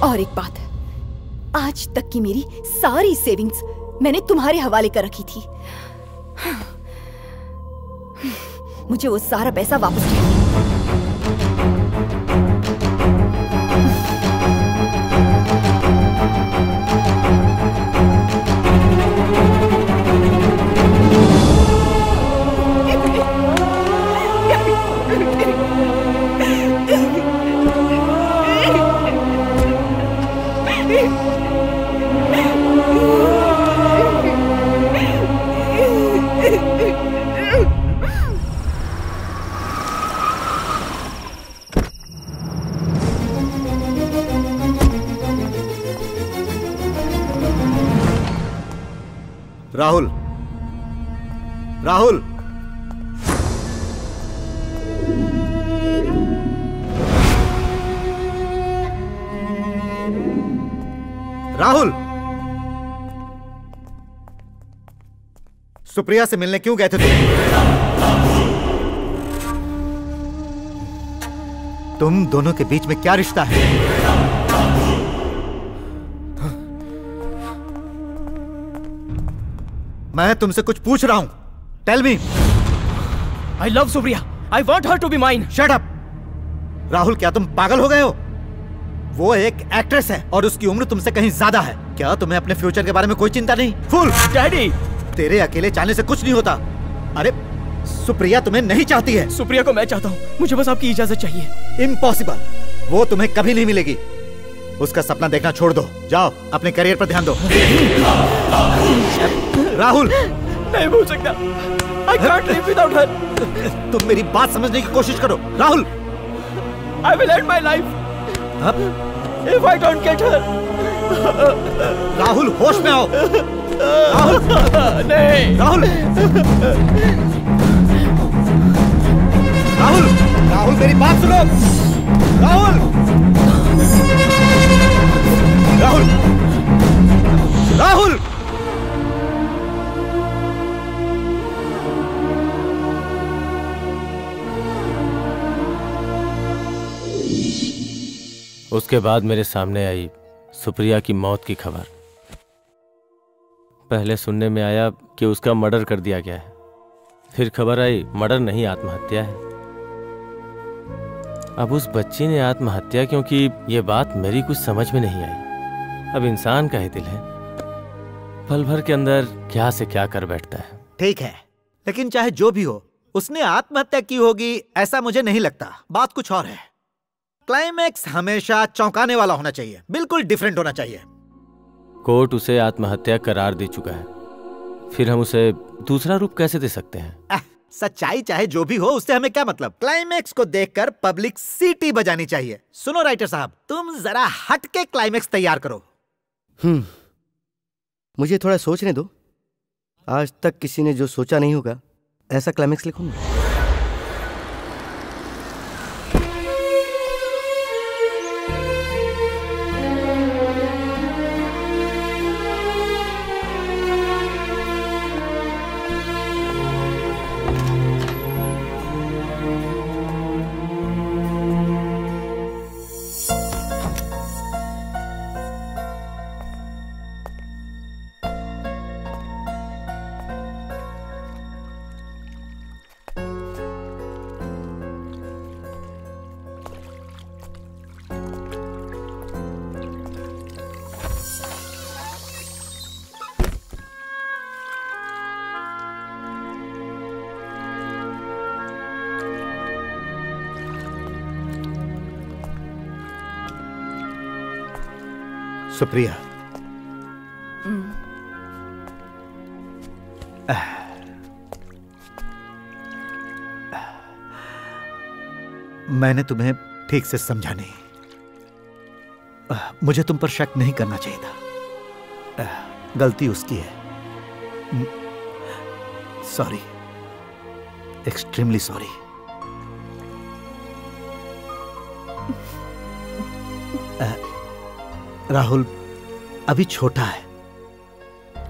और एक बात, आज तक की मेरी सारी सेविंग्स मैंने तुम्हारे हवाले कर रखी थी। मुझे वो सारा पैसा वापस चाहिए। राहुल, राहुल, राहुल, सुप्रिया से मिलने क्यों गए थे तुम दोनों के बीच में क्या रिश्ता है? मैं तुमसे कुछ पूछ रहा हूं। Tell me. I love Supriya. I want her to be mine। Shut up। Rahul, क्या तुम पागल हो गए हो? वो एक एक्ट्रेस है और उसकी उम्र तुमसे कहीं ज्यादा है। क्या तुम्हें अपने फ्यूचर के बारे में कोई चिंता नहीं? फूल। डैडी, तेरे अकेले जाने से कुछ नहीं होता। अरे सुप्रिया तुम्हें नहीं चाहती है। सुप्रिया को मैं चाहता हूँ, मुझे बस आपकी इजाजत चाहिए। इम्पॉसिबल, वो तुम्हें कभी नहीं मिलेगी। उसका सपना देखना छोड़ दो, जाओ अपने करियर पर ध्यान दो। राहुल, नहीं भूल सकता। I can't live without her। तुम मेरी बात समझने की कोशिश करो। Rahul, I will end my life if I don't get her। Rahul, होश में आओ। राहुल, नहीं। राहुल, राहुल, राहुल, मेरी बात सुनो। राहुल, राहुल, राहुल। उसके बाद मेरे सामने आई सुप्रिया की मौत की खबर। पहले सुनने में आया कि उसका मर्डर कर दिया गया है, फिर खबर आई मर्डर नहीं, आत्महत्या है। अब उस बच्ची ने आत्महत्या क्यों की, ये बात मेरी कुछ समझ में नहीं आई। अब इंसान का ही दिल है, पल भर के अंदर क्या से क्या कर बैठता है। ठीक है, लेकिन चाहे जो भी हो, उसने आत्महत्या की होगी ऐसा मुझे नहीं लगता। बात कुछ और है। क्लाइमैक्स हमेशा चौंकाने वाला होना चाहिए, बिल्कुल डिफरेंट होना चाहिए। कोर्ट उसे आत्महत्या करार दे चुका है, फिर हम उसे दूसरा रूप कैसे दे सकते हैं? सच्चाई चाहे जो भी हो, उससे हमें क्या मतलब? क्लाइमैक्स को देखकर पब्लिक सीटी बजानी चाहिए। सुनो राइटर साहब, तुम जरा हट के क्लाइमैक्स तैयार करो। मुझे थोड़ा सोचने दो। आज तक किसी ने जो सोचा नहीं होगा ऐसा क्लाइमैक्स लिखूंगा। सुप्रिया, मैंने तुम्हें ठीक से समझा नहीं। मुझे तुम पर शक नहीं करना चाहिए था। गलती उसकी है। Sorry, extremely sorry. राहुल अभी छोटा है।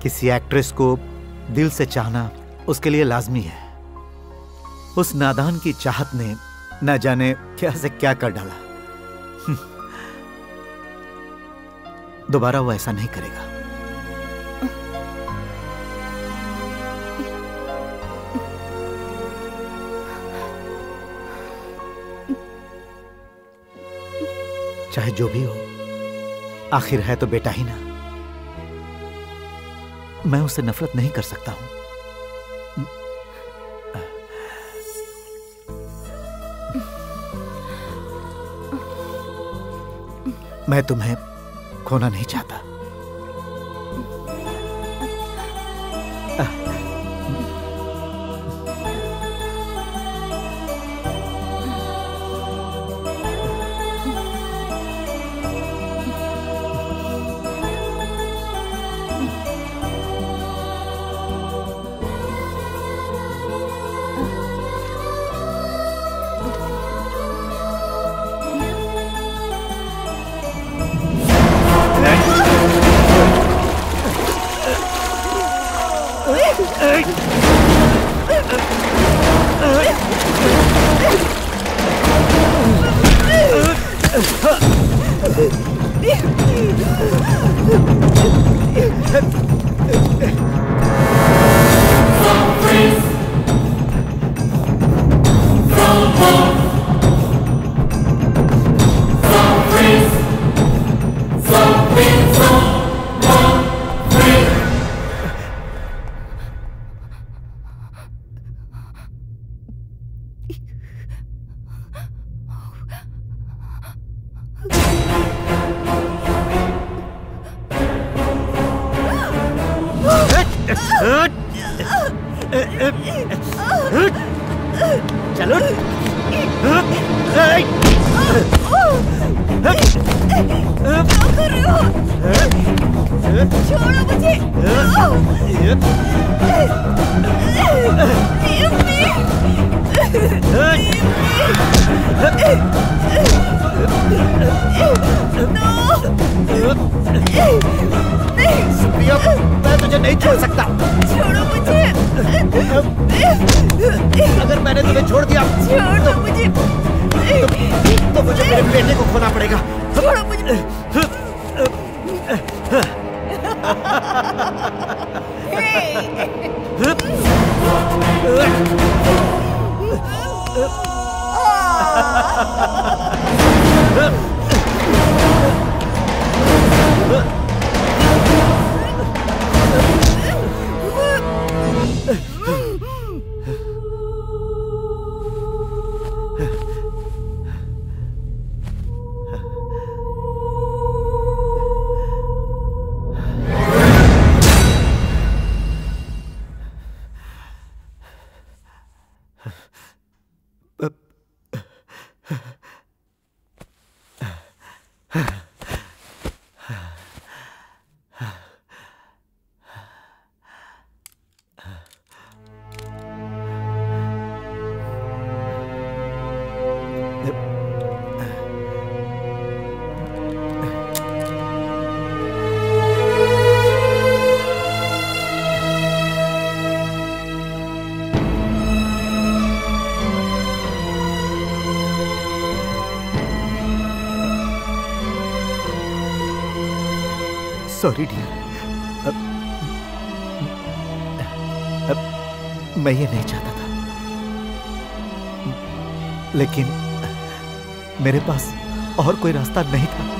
किसी एक्ट्रेस को दिल से चाहना उसके लिए लाजमी है। उस नादान की चाहत ने न जाने क्या से क्या कर डाला। दोबारा वो ऐसा नहीं करेगा। चाहे जो भी हो, आखिर है तो बेटा ही ना। मैं उससे नफरत नहीं कर सकता हूं। मैं तुम्हें खोना नहीं चाहता। चलो छोड़ो मुझे। सुप्रिया, मैं तुझे नहीं छोड़ सकता। छोड़ो मुझे। अगर मैंने तुम्हें छोड़ दिया छोड़ो मुझे। तो मुझे मेरे बेटे को खोना पड़ेगा। छोड़ो मुझे। सॉरी डियर, मैं ये नहीं चाहता था, लेकिन मेरे पास और कोई रास्ता नहीं था।